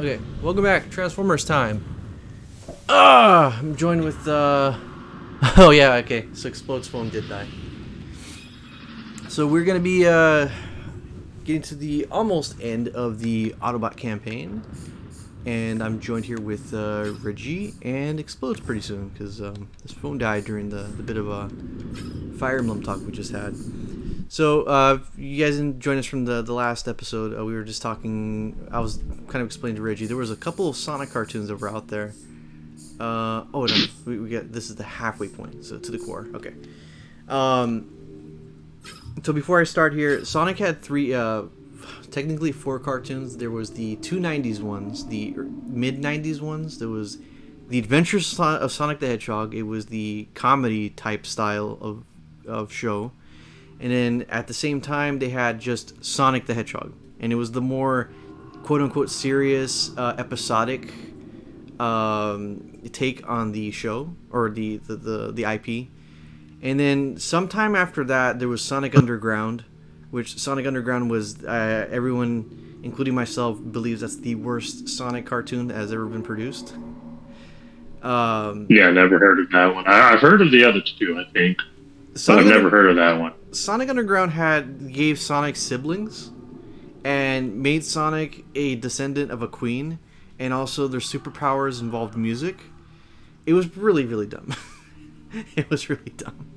Okay, welcome back. Transformers time. I'm joined with, oh yeah, okay, so Explode's phone did die. So we're gonna be, getting to the almost end of the Autobot campaign. And I'm joined here with, Reggie and Explodes pretty soon, because, his phone died during the bit of a Fire Emblem talk we just had. So, you guys didn't join us from the last episode. We were just talking. I was kind of explaining to Reggie. There was a couple of Sonic cartoons that were out there. Oh no, we got this is the halfway point, so to the core. Okay. So before I start here, Sonic had technically four cartoons. There was the 290s ones, the mid 90s ones. There was the Adventures of Sonic the Hedgehog. It was the comedy type style of show. And then at the same time, they had just Sonic the Hedgehog, and it was the more quote-unquote serious, episodic take on the show or the IP. And then sometime after that, there was Sonic Underground, which Sonic Underground was everyone, including myself, believes that's the worst Sonic cartoon that has ever been produced. Yeah, I never heard of that one. I've heard of the other two, I think. But I've never heard of that one. Sonic Underground gave Sonic siblings and made Sonic a descendant of a queen, and also their superpowers involved music. It was really, really dumb. It was really dumb.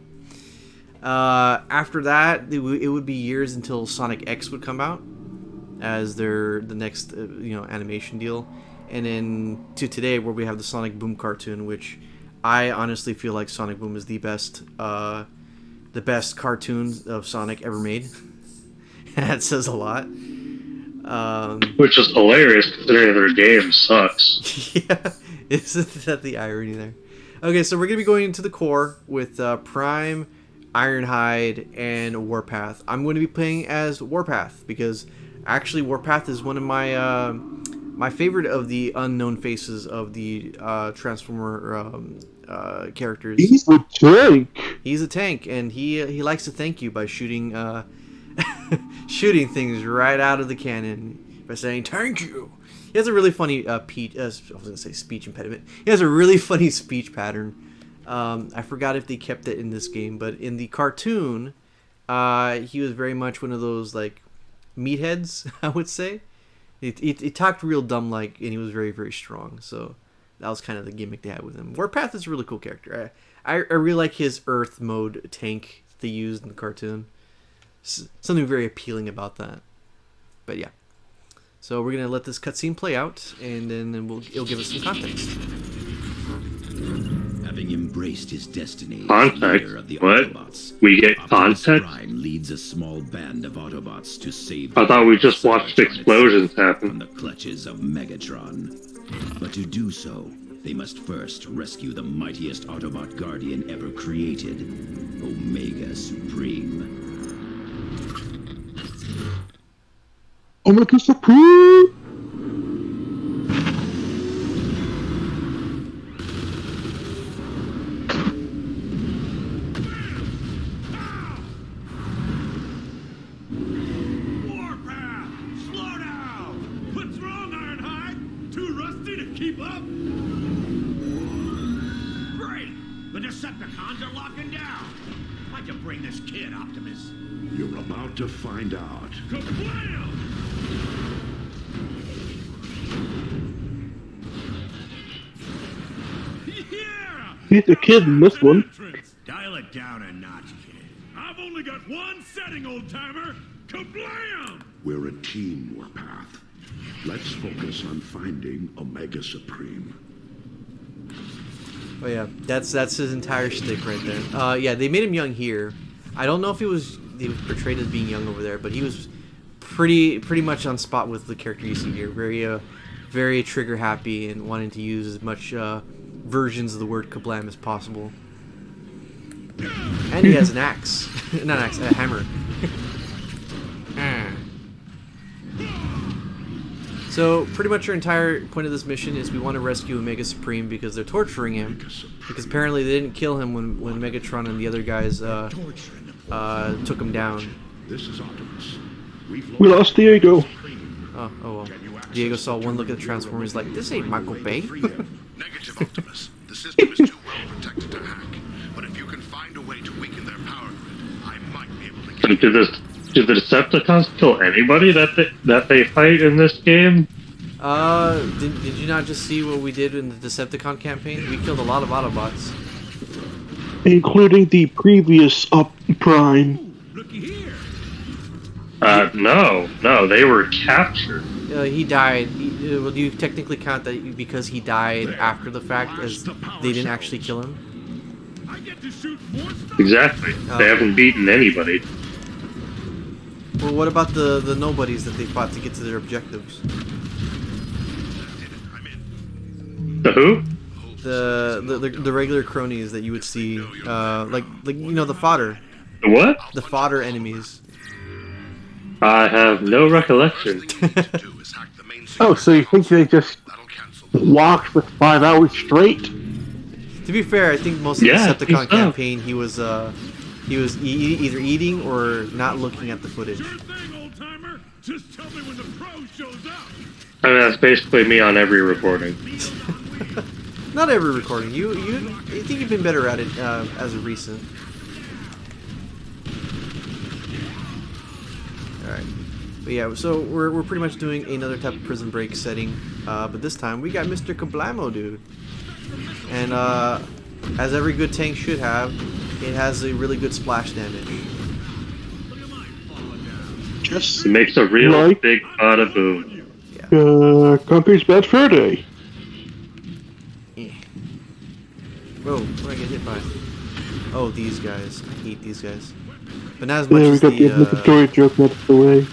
After that, it would be years until Sonic X would come out as the next animation deal, and then to today where we have the Sonic Boom cartoon, which I honestly feel like Sonic Boom is the best cartoon of Sonic ever made. That says a lot. Which is hilarious considering their game sucks. Yeah, isn't that the irony there? Okay, so we're going to be going into the core with Prime, Ironhide, and Warpath. I'm going to be playing as Warpath because actually Warpath is one of my favorite of the unknown faces of the Transformer characters. He's a tank. He's a tank, and he likes to thank you by shooting shooting things right out of the cannon by saying "thank you." He has a really funny I was gonna say speech impediment. He has a really funny speech pattern. I forgot if they kept it in this game, but in the cartoon, he was very much one of those like meatheads. I would say he talked real dumb like, and he was very, very strong. So that was kind of the gimmick they had with him. Warpath is a really cool character. I really like his Earth mode tank they used in the cartoon. Something very appealing about that. But yeah. So we're going to let this cutscene play out, and then it'll give us some context. Having embraced his destiny Context? as leader of the What? Autobots, We get Optimus context? Prime leads a small band of Autobots to save I thought we just watched Cybertron explosions itself happen. from the clutches of Megatron. But to do so, they must first rescue the mightiest Autobot guardian ever created, Omega Supreme. Omega Supreme. Warpath! Slow down! What's wrong, Ironhide? Too rusty to keep up? Great! The Decepticons are locking down! Why'd you bring this kid, Optimus? You're about to find out. Kablam! Yeah! He's a kid in this one. Dial it down a notch, kid. I've only got one setting, old-timer! Kablam! We're a team, Warpath. Let's focus on finding Omega Supreme. Oh yeah, that's his entire shtick right there. Yeah, they made him young here. I don't know if he was portrayed as being young over there, but he was pretty much on spot with the character you see here. Very trigger happy and wanting to use as much versions of the word kablam as possible. And he has an axe, not an axe, a hammer. So pretty much our entire point of this mission is we want to rescue Omega Supreme because they're torturing him. Because apparently they didn't kill him when Megatron and the other guys took him down. This is Optimus. We lost Diego. Oh well. Can you Diego saw one look at the Transformers like, this ain't Michael Bay. Negative, Optimus. The system is too well protected to hack. But if you can find a way to weaken their power grid, I might be able to get... Do the Decepticons kill anybody that they fight in this game? Did you not just see what we did in the Decepticon campaign? We killed a lot of Autobots. Including the previous Prime. Looky here. No, they were captured. He died. Well, do you technically count that because he died after the fact, as they didn't actually kill him? I get to shoot more stuff. Exactly. They haven't beaten anybody. Well, what about the nobodies that they fought to get to their objectives? The who? The regular cronies that you would see, like you know, the fodder. The what? The fodder enemies. I have no recollection. Oh, so you think they just walked for 5 hours straight? To be fair, I think most of the Decepticon campaign he was either eating or not looking at the footage. Sure thing, old timer. Just tell me when the pro shows up. I mean, that's basically me on every recording. Not every recording. You think you've been better at it as of recent. Alright. But yeah, so we're pretty much doing another type of Prison Break setting. But this time we got Mr. Kablamo, dude. And as every good tank should have, it has a really good splash damage. Just It makes a real like big bada boom. Country's Bad Fur Day. Whoa, what did I get hit by? Oh, these guys. I hate these guys. But not as much Yeah, we as got the obligatory joke out of the way.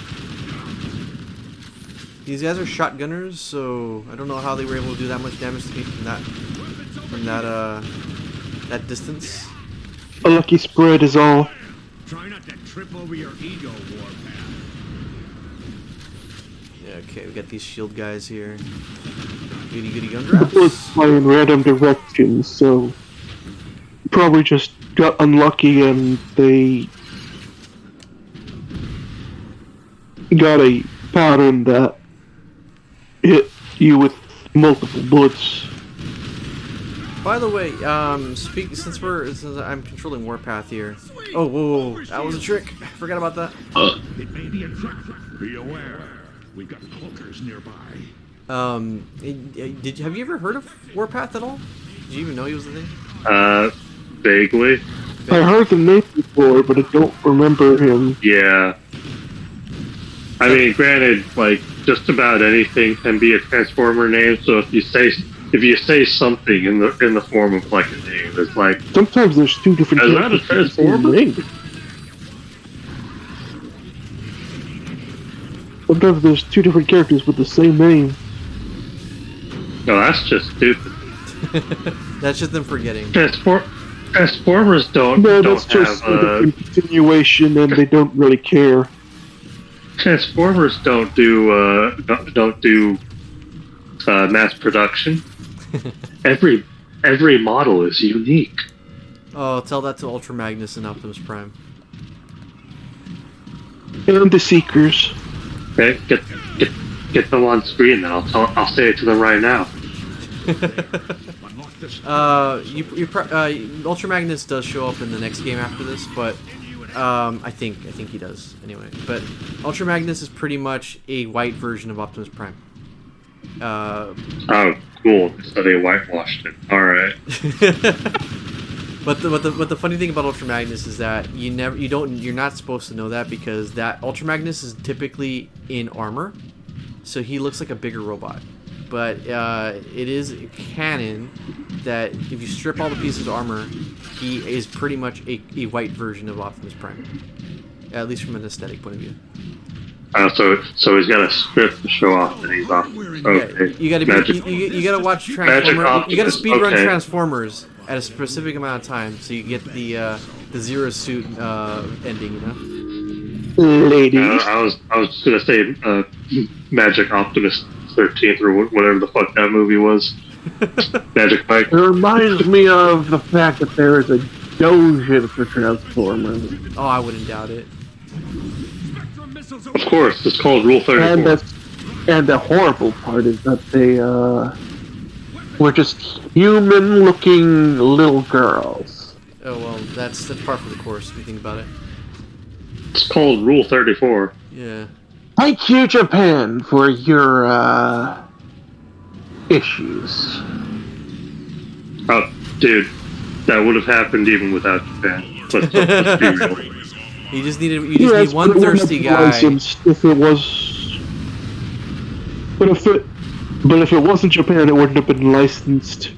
these guys are shotgunners, so I don't know how they were able to do that much damage to me from that distance. A lucky spread is all. Try not to trip over your ego, Warpath. Yeah, okay, we got these shield guys here. Goody goody gun The bullets drafts. fly in random directions, so probably just got unlucky and they got a pattern that hit you with multiple bullets. By the way, since I'm controlling Warpath here. Oh, whoa, that was a trick. I forgot about that. It may be a trap. Be aware. We've got cloakers nearby. Have you ever heard of Warpath at all? Did you even know he was a thing? Vaguely. I heard the name before, but I don't remember him. Yeah. I mean, granted, like just about anything can be a Transformer name. So if you say something in the form of like a name, it's like Sometimes there's two different Is that a characters with the same Transformer? name. Sometimes there's two different characters with the same name. no, that's just stupid. That's just them forgetting. Transformers don't No, that's just have a continuation, and they don't really care. Transformers don't do mass production. Every model is unique. Oh, tell that to Ultra Magnus and Optimus Prime. And the Seekers. Okay, get them on screen, then I'll say it to them right now. Ultra Magnus does show up in the next game after this, but I think he does anyway. But Ultra Magnus is pretty much a white version of Optimus Prime. Oh, cool! So they whitewashed it. All right. But the funny thing about Ultra Magnus is that you're not supposed to know that, because that Ultra Magnus is typically in armor, so he looks like a bigger robot. But it is canon that if you strip all the pieces of armor, he is pretty much a white version of Optimus Prime, at least from an aesthetic point of view. So he's got a strip to show off that he's off. Okay. Yeah, you gotta watch Transformers. You gotta speedrun Okay. Transformers at a specific amount of time, so you get the Zero Suit ending. You know. Ladies. I was just gonna say Magic Optimus 13th or whatever the fuck that movie was. Magic Mike. It reminds me of the fact that there is a doujin for Transformers. Oh, I wouldn't doubt it. Of course, it's called Rule 34. And that's And the horrible part is that they were just human-looking little girls. Oh well, that's par for the course if you think about it. It's called Rule 34. Yeah. Thank you, Japan, for your issues. Oh, dude, that would have happened even without Japan. Let's be real. You just need one thirsty guy. If it was, but if it wasn't Japan, it wouldn't have been licensed.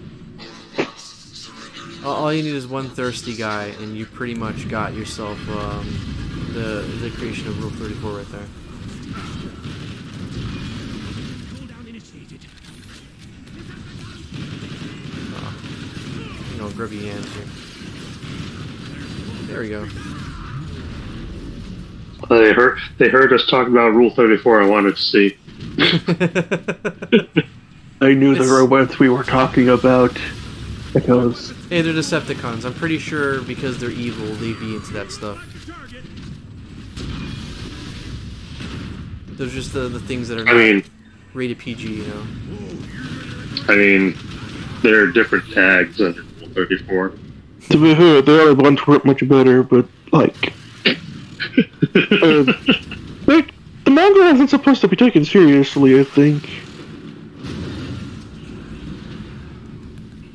All you need is one thirsty guy, and you pretty much got yourself the creation of Rule 34 right there. Oh. Grubby hands here. There we go. They heard us talk about Rule 34. I wanted to see. I knew the robots we were talking about because hey, they're Decepticons. I'm pretty sure because they're evil, they'd be into that stuff. Those are just the things that are not rated PG, you know. I mean, there are different tags under Rule 34. To be fair, the other ones weren't much better, but like, the manga isn't supposed to be taken seriously, I think.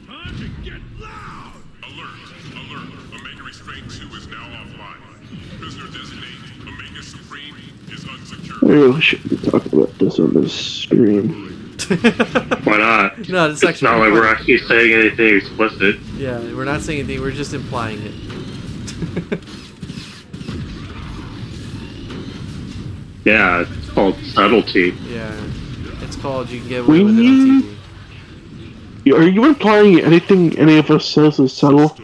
Time to get loud! Alert! Omega Restraint 2 is now offline. Prisoner designate Omega Supreme is unsecured. I really shouldn't be talking about this on this stream. Why not? No, it's actually not like fun. we're actually saying anything explicit. Yeah, we're not saying anything. We're just implying it. Yeah, it's called subtlety. Yeah, it's called you can get away with it on TV. Are you implying anything any of us says is subtle?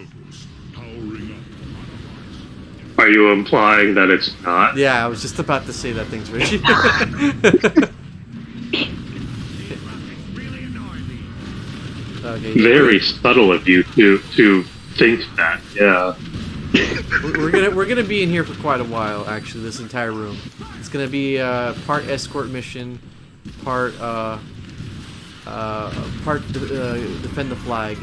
Are you implying that it's not? Yeah, I was just about to say that thing's Reggie. Okay, Very subtle of you to think that. Yeah. we're gonna be in here for quite a while. Actually, this entire room. It's gonna be part escort mission, part defend the flag.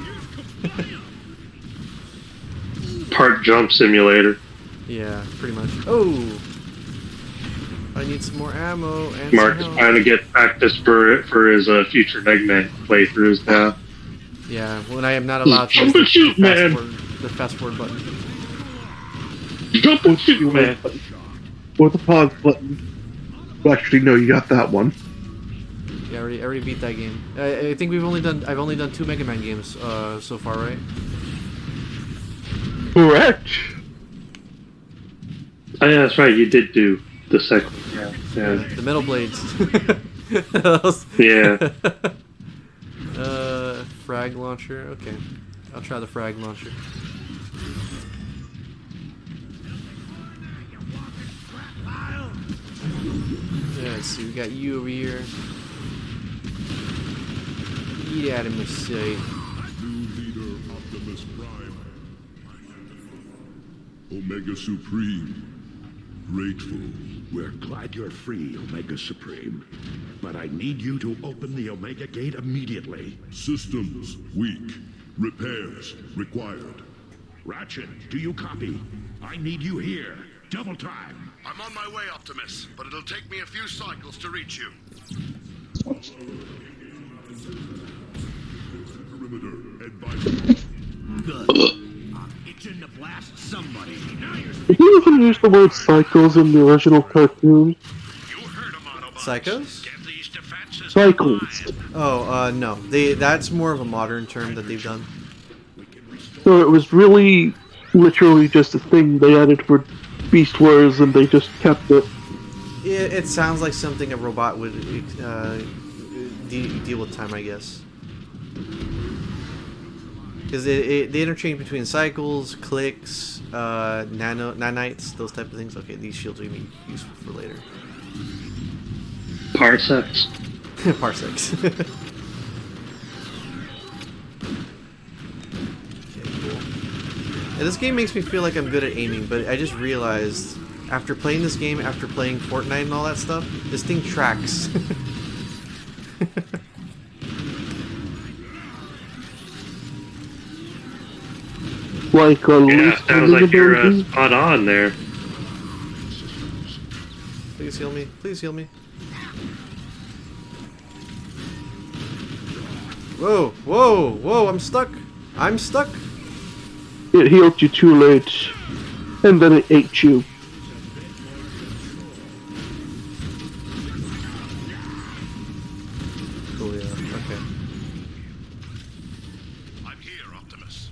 Part jump simulator. Yeah, pretty much. Oh, I need some more ammo and Mark is some trying to get practice for his future Eggman playthroughs now. Yeah, when I am not allowed to Jump use and shoot, man! the fast forward button. Jump and shoot, man! Or the pause button. Well, actually, no, you got that one. Yeah, I already beat that game. I think I've only done 2 Mega Man games so far, right? Correct. Oh yeah, that's right. You did do the second. Yeah. The Metal Blades. Yeah. Frag launcher. Okay, I'll try the frag launcher. Yeah, let's see. We got you over here. Get out of my sight. New leader Optimus Prime. Omega Supreme. Grateful. We're glad you're free, Omega Supreme. But I need you to open the Omega Gate immediately. Systems weak. Repairs required. Ratchet, do you copy? I need you here. Double time. I'm on my way, Optimus, but it'll take me a few cycles to reach you. Perimeter advisory. Good. Itching to blast somebody. Now you're Did you even use the word cycles in the original cartoon? You heard him, Autobots. Psychos? Get these defenses Cycles. Oh, no. That's more of a modern term that they've done. So it was really, literally just a thing they added for Beast Wars, and they just kept it. It sounds like something a robot would deal with time, I guess. Because they interchange between cycles, clicks, nanites, those type of things. Okay, these shields are going to be useful for later. Parsecs. Parsecs. Okay, cool. Yeah, this game makes me feel like I'm good at aiming, but I just realized after playing this game, after playing Fortnite and all that stuff, this thing tracks. Like a Yeah, least sounds like you're ability. spot on there. Please heal me. Please heal me. Whoa, whoa, whoa, I'm stuck. I'm stuck. It healed you too late, and then it ate you. Oh yeah, okay. I'm here, Optimus.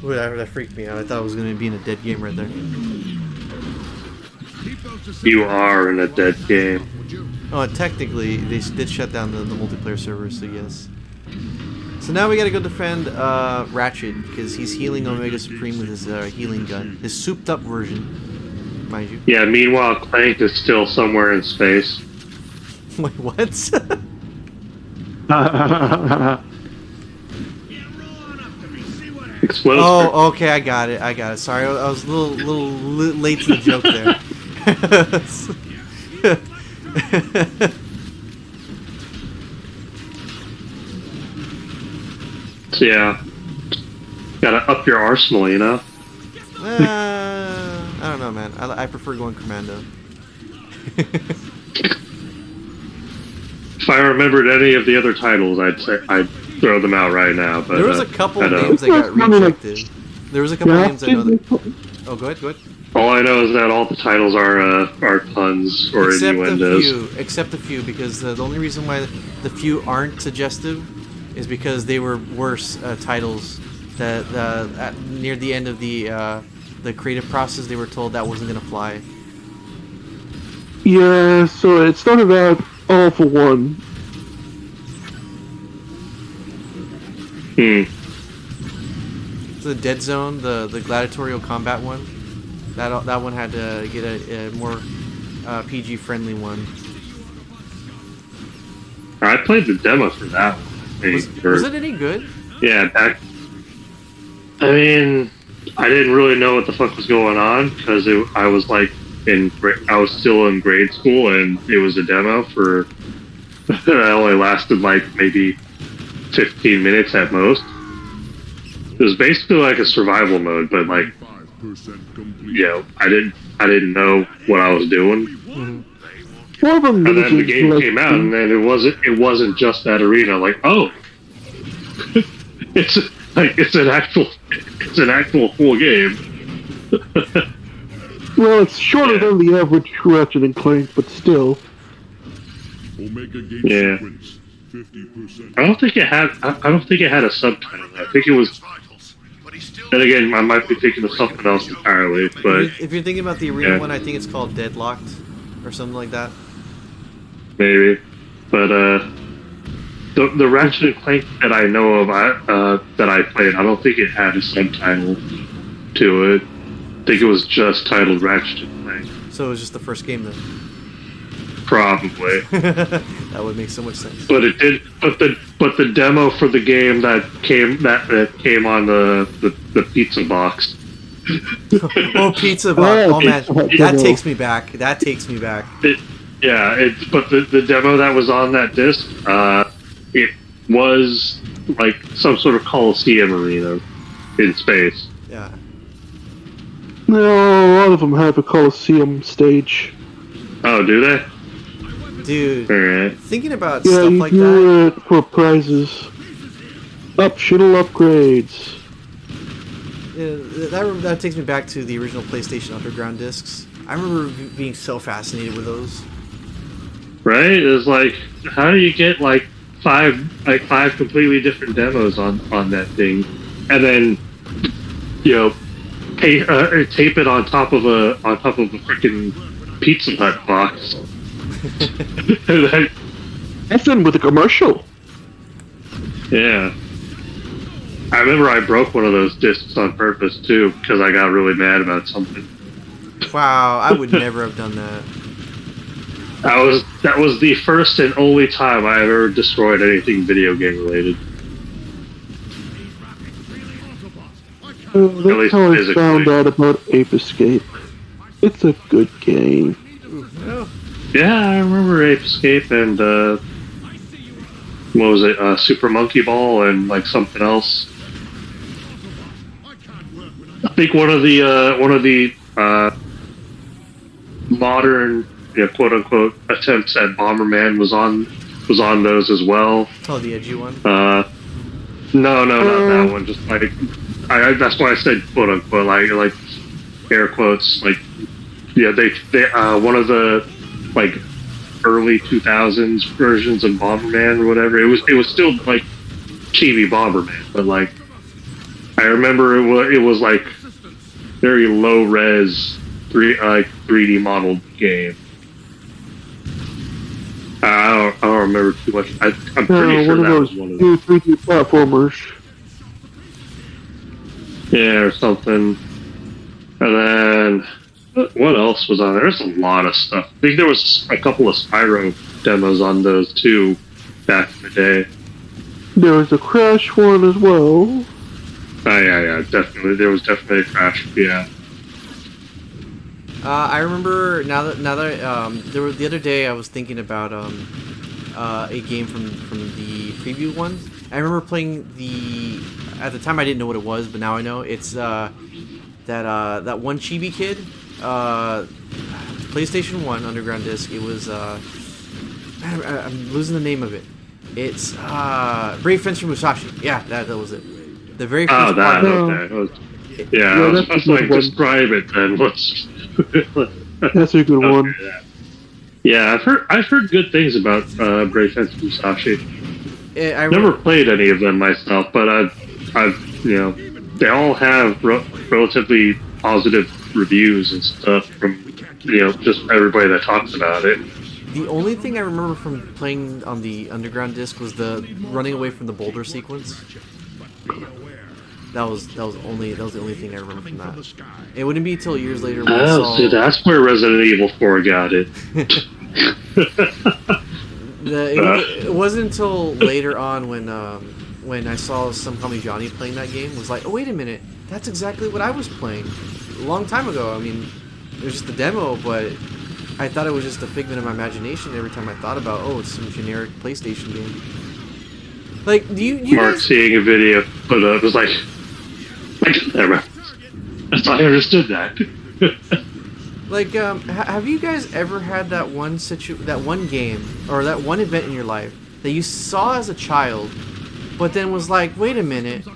Ooh, that freaked me out. I thought I was going to be in a dead game right there. You are in a dead game. Oh, technically, they did shut down the multiplayer server, so yes. So now we gotta go defend Ratchet, because he's healing Omega Supreme with his healing gun. His souped up version, mind you. Yeah, meanwhile, Clank is still somewhere in space. Wait, what? Explodes. Oh, okay, I got it. Sorry, I was a little late to the joke there. So yeah, gotta up your arsenal, you know? I don't know, man. I prefer going commando. If I remembered any of the other titles, I'd throw them out right now. But There was a couple I of don't. names that got rejected. There was a couple of names I know that... Oh, go ahead. All I know is that all the titles are puns or innuendos. Except a few, because the only reason why the few aren't suggestive is because they were worse titles that near the end of the creative process they were told that wasn't gonna fly. Yeah, so it started out all for one. The Dead Zone, the gladiatorial combat one, that one had to get a more PG friendly one. I played the demo for that one. Was it any good? Yeah, I mean, I didn't really know what the fuck was going on because I was like I was still in grade school and it was a demo for that only lasted like maybe 15 minutes at most. It was basically like a survival mode, but like, you know, I didn't know what I was doing. Mm-hmm. And then the game came out, and then it wasn't just that arena. Like, oh, it's an actual full game. Well, it's shorter than the average Ratchet and Clank, but still. Omega game Yeah. sequence, 50%. I don't think it had a subtitle. I think it was. Then again, I might be thinking of something else entirely. But If you're thinking about the arena one, I think it's called Deadlocked or something like that. maybe, but the Ratchet and Clank that I know of, that I played, I don't think it had a subtitle to it. I think it was just titled Ratchet and Clank. So it was just the first game then. Probably. That would make so much sense. But it did. But the demo for the game that came on the pizza box. Oh, pizza box! Oh man, Pizza that Hut. takes me back. But The demo that was on that disc, it was like some sort of Coliseum arena in space. yeah. No, a lot of them have a Coliseum stage. Oh, do they? Dude, All right. thinking about Yeah, stuff you like do that. it for prizes. Optional upgrades. That takes me back to the original PlayStation Underground discs. I remember being so fascinated with those. Right? It's like, how do you get like five completely different demos on that thing, and then tape it on top of a freaking Pizza Hut box. That's in with a commercial. Yeah. I remember I broke one of those discs on purpose too because I got really mad about something. Wow, I would never have done that. That was the first and only time I ever destroyed anything video game related. That's how I found out about Ape Escape. It's a good game. Yeah, I remember Ape Escape and what was it? Super Monkey Ball and like something else. I think one of the modern, quote unquote, attempts at Bomberman was on those as well. Oh, the edgy one. No, not that one. Just like that's why I said quote unquote, like air quotes. Like, yeah, they one of the like early 2000s versions of Bomberman or whatever. It was still like chibi Bomberman, but like I remember it was like very low res 3D modeled game. I don't remember too much. I'm pretty sure that was one of new 3D platformers. Yeah, or something. And then what else was on there? There's a lot of stuff. I think there was a couple of Spyro demos on those too back in the day. There was a Crash one as well. Oh yeah, definitely. There was definitely a Crash. Yeah. I remember now that the other day I was thinking about a game from the preview one. I remember playing at the time I didn't know what it was, but now I know it's that one chibi kid, PlayStation 1 Underground Disc. It was I'm losing the name of it. It's Brave Fencer Musashi. Yeah, that was it. The very first part. Okay. Yeah, I was like, describe it then. That's a good one. Yeah, I've heard good things about Brave Fencer Musashi. I never played any of them myself, but I've they all have relatively positive reviews and stuff from just everybody that talks about it. The only thing I remember from playing on the Underground Disc was the running away from the boulder sequence. That was the only thing I remember from that. It wouldn't be until years later when I saw... see, that's where Resident Evil 4 got it. It wasn't until later on when I saw Some Call Me Johnny playing that game, was like, oh wait a minute, that's exactly what I was playing a long time ago. I mean, it was just a demo, but I thought it was just a figment of my imagination every time I thought about, oh, it's some generic PlayStation game. Like, do you Mark guys... seeing a video put up was like, I get that reference. That's why I understood that. Like, have you guys ever had that one game or that one event in your life that you saw as a child, but then was like, wait a minute,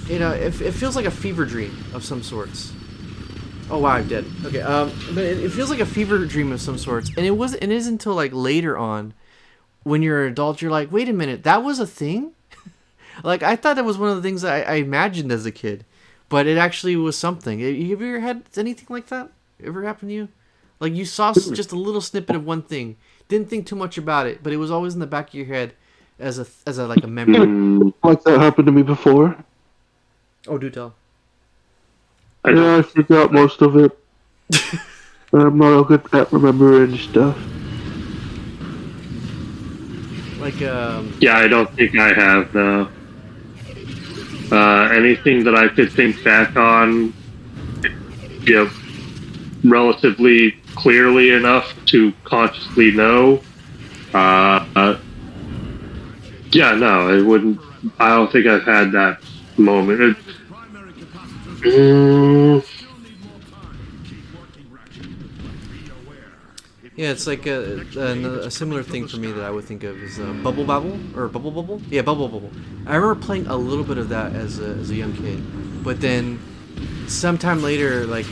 it feels like a fever dream of some sorts. Oh wow, I'm dead. Okay, but it feels like a fever dream of some sorts, and it isn't until like later on, when you're an adult, you're like, wait a minute, that was a thing? Like, I thought that was one of the things that I imagined as a kid, but it actually was something. Have you ever had anything like that ever happen to you? Like, you saw just a little snippet of one thing, didn't think too much about it, but it was always in the back of your head as a like a memory. Like that happened to me before. Oh, do tell. I forgot most of it. I'm not good at remembering stuff. Like, Yeah, I don't think I have, no. Anything that I could think back on, relatively clearly enough to consciously know, yeah, no, it wouldn't. I don't think I've had that moment. yeah, it's like a similar thing for me that I would think of is Bubble Bobble or Bubble Bubble. Yeah, Bubble Bubble. I remember playing a little bit of that as a young kid, but then sometime later, like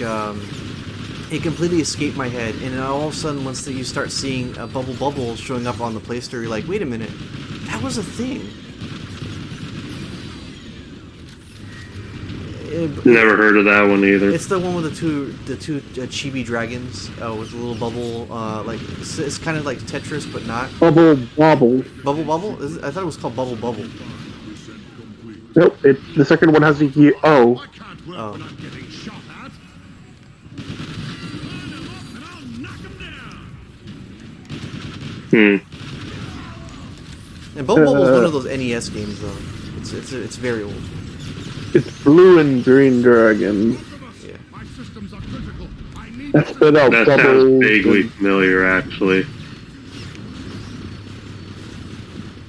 it completely escaped my head, and then all of a sudden, once you start seeing a Bubble Bubble showing up on the Play Store, you're like, wait a minute, that was a thing. Never heard of that one either. It's the one with the two chibi dragons with a little bubble. Like it's kind of like Tetris, but not. Bubble Bobble. Bubble Bubble? I thought it was called Bubble Bubble. Nope. The second one has a O. Oh. And Bubble Bubble is one of those NES games, though. It's very old. It's Blue and Green Dragon. Yeah. That's spit out. That sounds vaguely familiar, actually.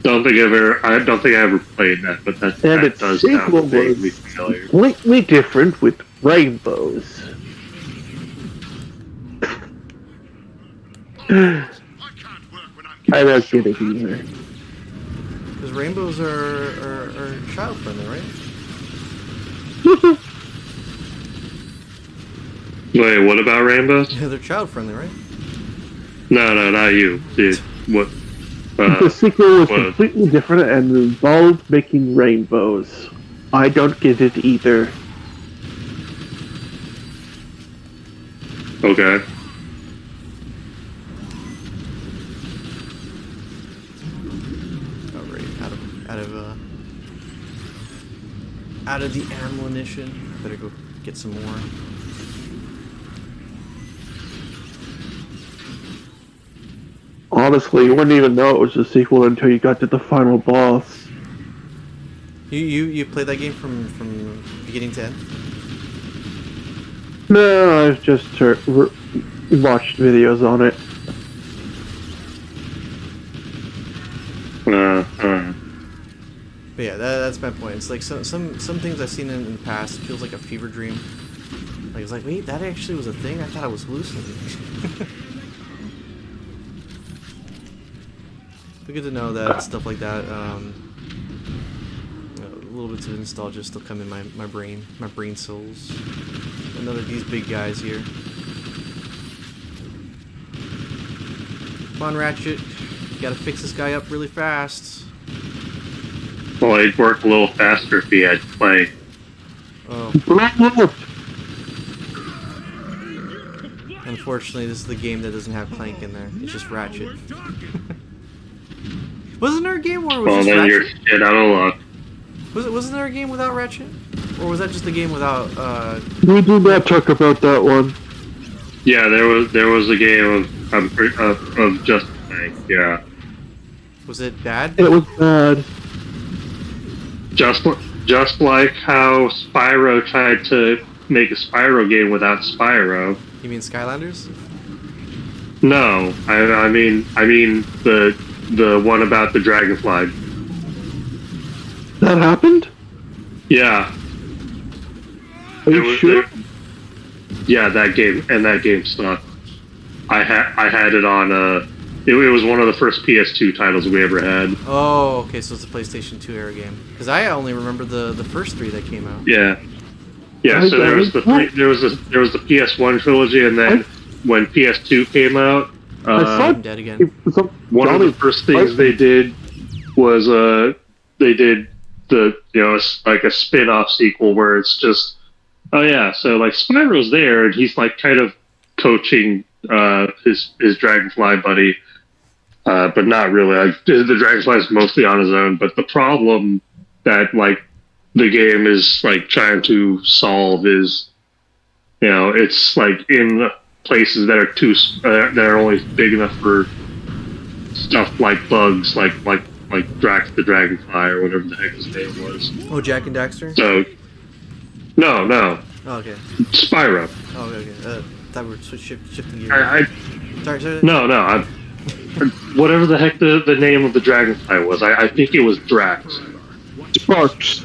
I don't think I ever played that, but that And its does sequel sound vaguely was familiar. completely different with rainbows. I can't work when I'm I don't get it either. Because rainbows are child friendly, right? Wait, what about rainbows? Yeah, they're child friendly, right? No, not you. Dude, what? The sequel was what- completely different and involved making rainbows. I don't get it either. Okay. Oh, right. Out of the ammunition. Better go get some more. Honestly, you wouldn't even know it was a sequel until you got to the final boss. You played that game from beginning to end? No, I've just watched videos on it. But yeah, that's my point. It's like some things I've seen in the past feels like a fever dream. Like it's like, wait, that actually was a thing? I thought I was hallucinating. But good to know that stuff like that, little bits of nostalgia still come in my brain cells. Another of these big guys here. Come on, Ratchet. You gotta fix this guy up really fast. Well, it'd work a little faster if he had to play. Oh, unfortunately, this is the game that doesn't have Clank in there. It's just Ratchet. Wasn't there a game where it was Well, just then you're Ratchet? shit out of luck. Wasn't there a game without Ratchet? Or was that just a game without, We do not talk about that one. Yeah, there was a game of just Clank. Yeah, was it bad? It was bad. just like how Spyro tried to make a Spyro game without Spyro. You mean Skylanders? No, I mean the one about the dragonfly. That happened? Yeah. Are you sure? Yeah, that game sucked. I had it on it was one of the first PS2 titles we ever had. Oh, okay, so it's a PlayStation 2 era game. Because I only remember the first three that came out. Yeah. Yeah, so there was the PS1 trilogy, and then when PS2 came out, I saw I'm dead again. one of the first things they did was they did like a spin-off sequel where it's just so like Spyro's there and he's like kind of coaching his dragonfly buddy, but not really. Like, the dragonfly's mostly on his own, but the problem that like the game is like trying to solve is, it's like in places that are that are only big enough for stuff like bugs, like Drax the Dragonfly or whatever the heck his name was. Oh, Jack and Daxter? So, no, Oh, okay. Spyro. Oh, okay. Thought we were shifting gears. Sorry. No, whatever the heck the name of the dragonfly was. I think it was Drax. Sparks.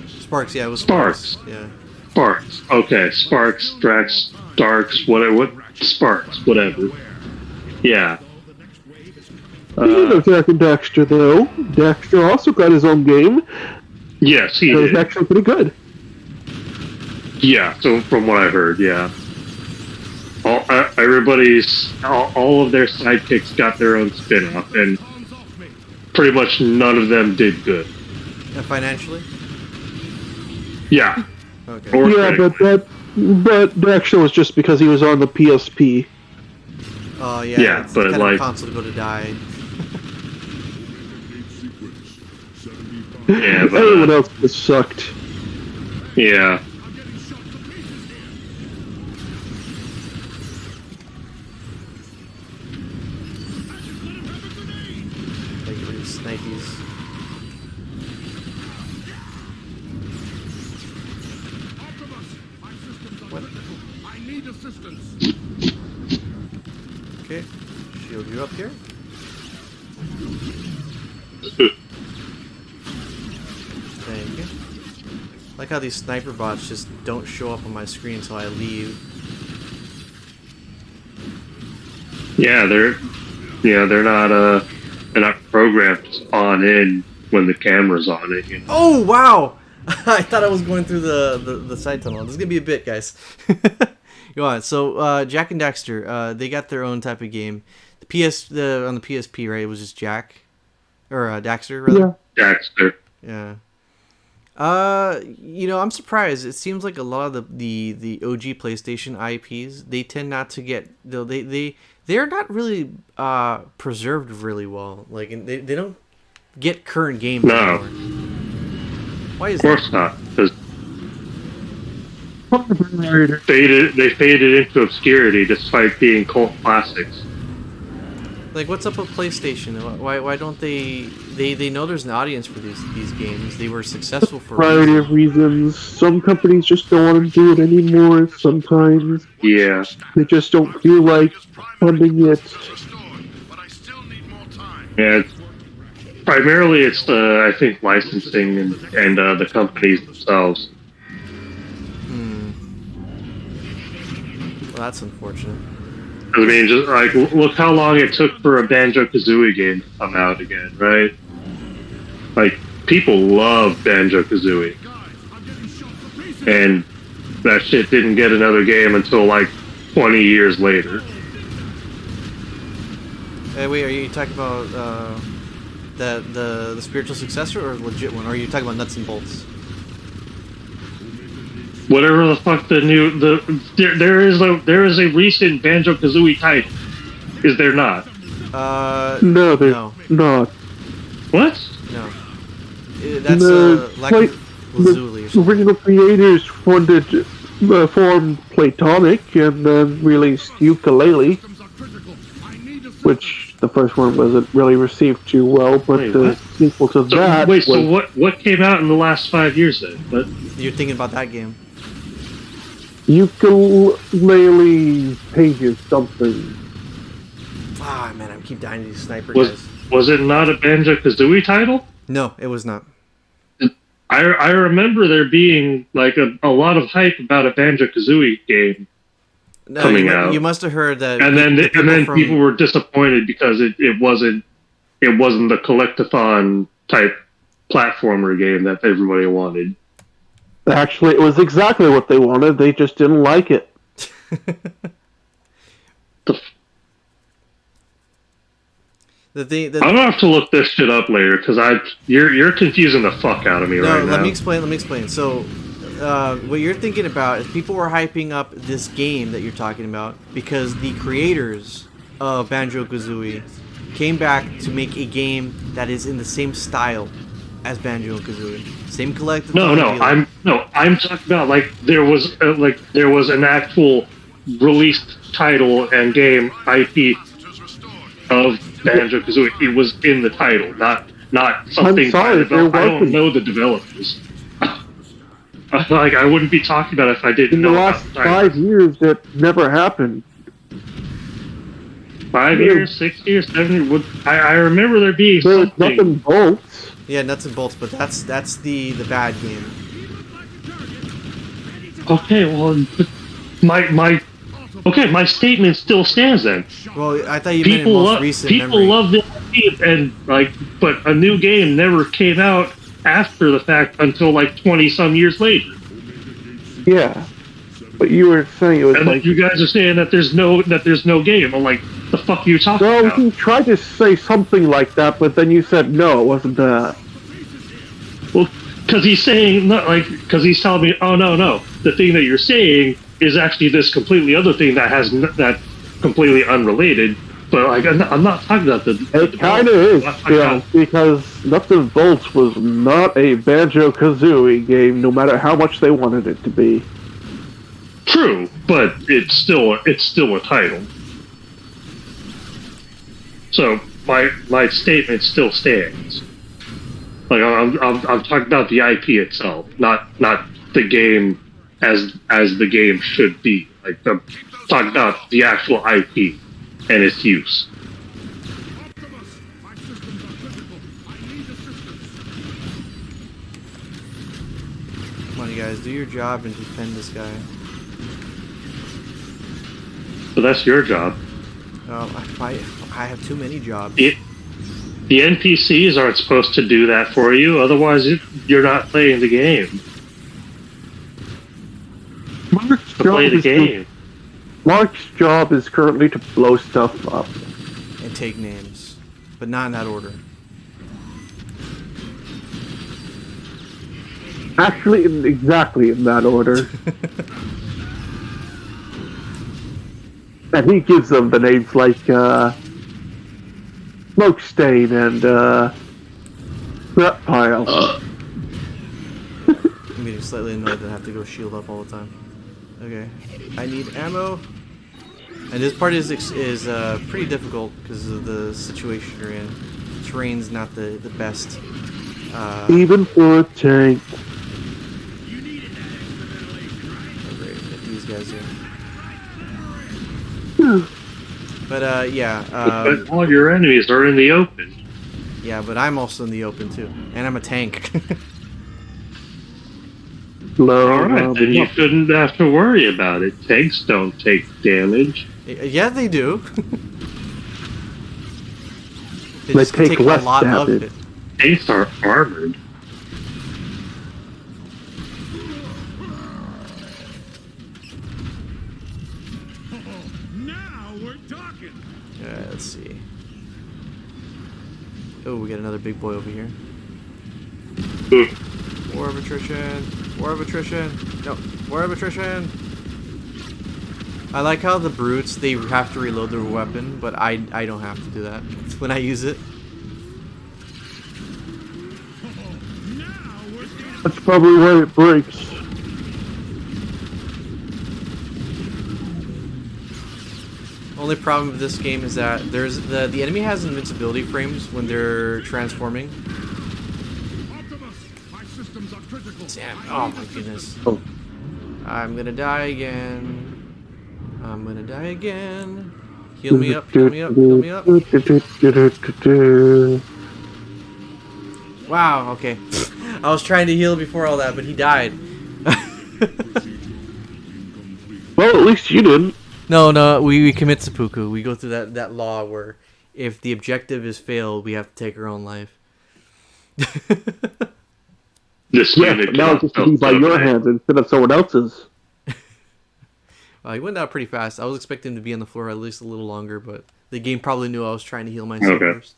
Yeah, it was Sparks. Yeah. Sparks. Okay, Sparks, Drax, Darks, whatever. Sparks, whatever. Yeah. You know Jack and Daxter, though. Daxter also got his own game. Yes, he It was did. actually pretty good. Yeah, so from what I heard, yeah. All of their sidekicks got their own spin-off, and pretty much none of them did good. Financially? Yeah. Okay. Or Yeah, critically. but Daxter was just because he was on the PSP. Oh, yeah. Yeah, it's but kind like- of a console to go to die. Yeah, but Everyone else just sucked. yeah. Like, really snipies. What? I need assistance. Okay. Shield you up here. Thank you. Like how these sniper bots just don't show up on my screen until I leave. Yeah, they're not programmed to spawn in when the camera's on it. You know? Oh wow! I thought I was going through the side tunnel. This is gonna be a bit, guys. Go on. So Jack and Daxter, they got their own type of game. On the PSP, right? It was just Jack or Daxter, rather. Yeah. Daxter. Yeah. I'm surprised. It seems like a lot of the OG PlayStation IPs, they tend not to get they're not really preserved really well. Like they don't get current games No. anymore. Why is Of course not, because they faded into obscurity despite being cult classics. Like, what's up with PlayStation? Why don't they know there's an audience for these games. They were successful for a Variety reason. of reasons. Some companies just don't want to do it anymore. Sometimes Yeah. they just don't feel like funding it. But I still need more time. Yeah. Primarily, it's I think licensing and the companies themselves. Well, that's unfortunate. I mean, just like look how long it took for a Banjo-Kazooie game to come out again, right? Like people love Banjo-Kazooie, and that shit didn't get another game until like 20 years later. Hey, wait, are you talking about the spiritual successor or a legit one? Or are you talking about Nuts and Bolts? Whatever the fuck there is a recent Banjo-Kazooie title, is there not? No, they're No. not. What? No. That's The Lazuli or the something. original creators formed Platonic and then released Ukulele, which the first one wasn't really received too well, but Wait, the what? sequel to that was... So what came out in the last 5 years then? What? You're thinking about that game. Ukulele Pages something. Ah, man, I keep dying to these sniper guys. Was it not a Banjo-Kazooie title? No, it was not. I remember there being like a lot of hype about a Banjo-Kazooie game No, coming out. You must have heard that. And then from- people were disappointed because it wasn't the collectathon type platformer game that everybody wanted. Actually, it was exactly what they wanted, they just didn't like it. The thing. I'm gonna have to look this shit up later because you're confusing the fuck out of me right now. Let me explain. So, what you're thinking about is people were hyping up this game that you're talking about because the creators of Banjo-Kazooie came back to make a game that is in the same style as Banjo-Kazooie. Same collective. I'm talking about like there was an actual released title and game IP of Banjo-Kazooie. It was in the title, not something. I'm sorry, I don't know the developers. Like I wouldn't be talking about it if I didn't In the know last about the title. 5 years, that never happened. 5 years, 6 years, 7 years. I remember there being There's something. nothing bolts. Yeah, Nuts and Bolts, but that's the bad game. Okay, well, my statement still stands then. Well, I thought you meant in most recent people memory. love the IP, and but a new game never came out after the fact until like 20 some years later. Yeah. But you were saying it was And like... you guys are saying that there's no game. I'm like, the fuck are you talking No, about? he tried to say something like that, but then you said no, it wasn't that. Well, because he's saying because he's telling me, oh no, the thing that you're saying is actually this completely other thing that completely unrelated. But like, I'm not talking about the It kind of is, I'm not talking yeah, about- because Nuts and Bolts was not a Banjo-Kazooie game, no matter how much they wanted it to be. True, but it's still a title. So my statement still stands. Like I'm talking about the IP itself, not the game as the game should be. Like I'm talking about the actual IP and its use. guys. Do your job and defend this guy. So that's your job. I have too many jobs. The NPCs aren't supposed to do that for you, otherwise you're not playing the game. Play the game. Mark's job is currently to blow stuff up. And take names. But not in that order. Actually, exactly in that order. And he gives them the names like Smokestain and Reptile. I'm getting slightly annoyed that I have to go shield up all the time. Okay, I need ammo. And this part is pretty difficult because of the situation you're in. The terrain's not the best. Even for a tank. Oh, great, get these guys in. But yeah. But all your enemies are in the open. Yeah, but I'm also in the open too, and I'm a tank. Alright, then you shouldn't have to worry about it. Tanks don't take damage. Yeah, they do. They They just can take take a less lot of damage. it. Tanks are armored. Now we're talking. Let's see. Oh, we got another big boy over here. War of attrition. War of attrition. No, war of attrition. I like how the brutes, they have to reload their weapon, but I don't have to do that when I use it. That's probably why it breaks. Only problem with this game is that there's the enemy has invincibility frames when they're transforming. Damn, oh my goodness. Oh. I'm gonna die again. I'm gonna die again. Heal me up, heal me up, heal me up. Wow, okay. I was trying to heal before all that, but he died. Well, at least you didn't. No, we commit seppuku. We go through that law where if the objective is failed, we have to take our own life. This Yeah, but now it's just to be by your hands instead of someone else's. He went out pretty fast. I was expecting him to be on the floor at least a little longer, but the game probably knew I was trying to heal myself first.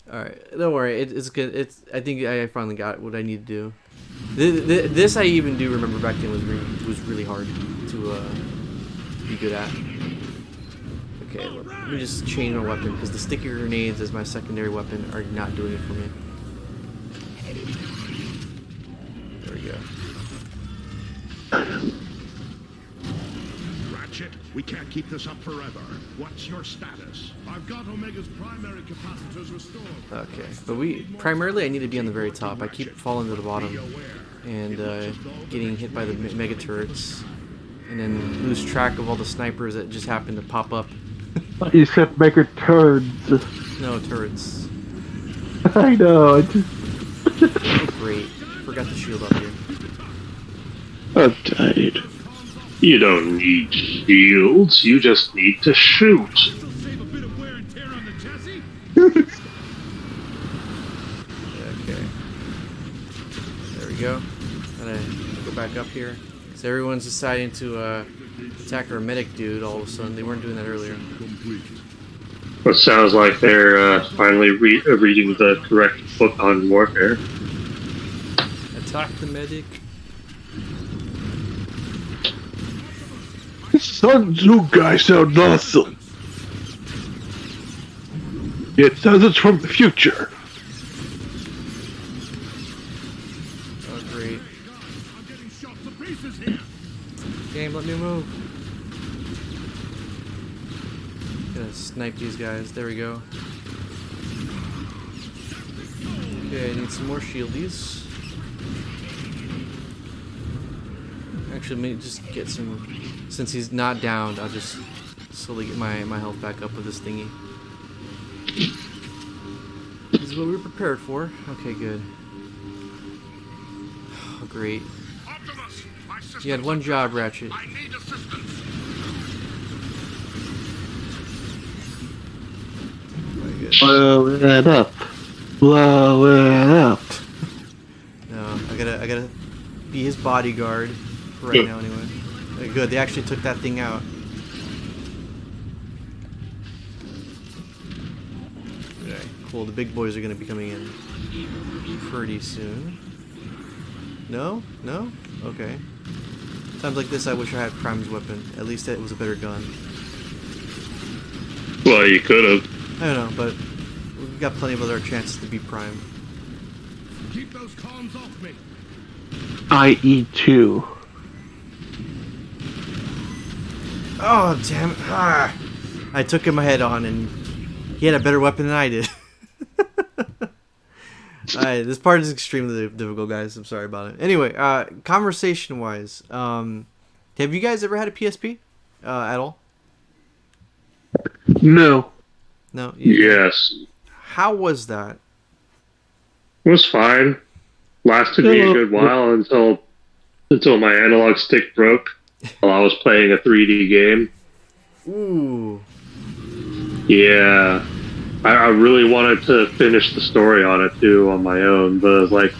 Alright, don't worry. It's good. I think I finally got what I need to do. This I even do remember back then was really hard to be good at. Okay, let me just change my weapon because the sticky grenades as my secondary weapon are not doing it for me. There we go. Ratchet, we can't keep this up forever. What's your status? I've got Omega's primary capacitors restored. Okay, but primarily I need to be on the very top. I keep falling to the bottom and getting hit by the mega turrets, and then lose track of all the snipers that just happen to pop up. You said mega turds. No, turrets. I know. Oh, great. Forgot the shield up here. I'm tired. You don't need shields, you just need to shoot. This'll save a bit of wear and tear on the chassis. Okay. There we go. Gotta go back up here. So everyone's deciding to attack our medic dude all of a sudden. They weren't doing that earlier. It sounds like they're finally reading the correct book on warfare. Attack the medic. Sun Tzu guy sounds awesome. It says it's from the future. Oh, great. I'm getting shot to pieces here. Game, let me move. Gonna snipe these guys. There we go. Okay, I need some more shieldies. Actually, let me just get some. Since he's not downed, I'll just slowly get my health back up with this thingy. This is what we were prepared for. Okay, good. Great. Optimus, my systems You had one are job, down. Ratchet. I need assistance. Very good. Blow it up. Blow it up. No, I gotta be his bodyguard for right now, anyway. Very good. They actually took that thing out. Okay, cool. The big boys are gonna be coming in pretty soon. No? No? Okay. Times like this, I wish I had Prime's weapon. At least it was a better gun. Well, you could have. I don't know, but we've got plenty of other chances to beat Prime. Keep those comms off me. IE2. Oh, damn it. Ah. I took him head on, and he had a better weapon than I did. Alright, this part is extremely difficult, guys. I'm sorry about it. Anyway, conversation-wise, have you guys ever had a PSP at all? No. No? Yes. How was that? It was fine. Lasted me a good while until my analog stick broke while I was playing a 3D game. Ooh. Yeah. I really wanted to finish the story on it too on my own, but I was like,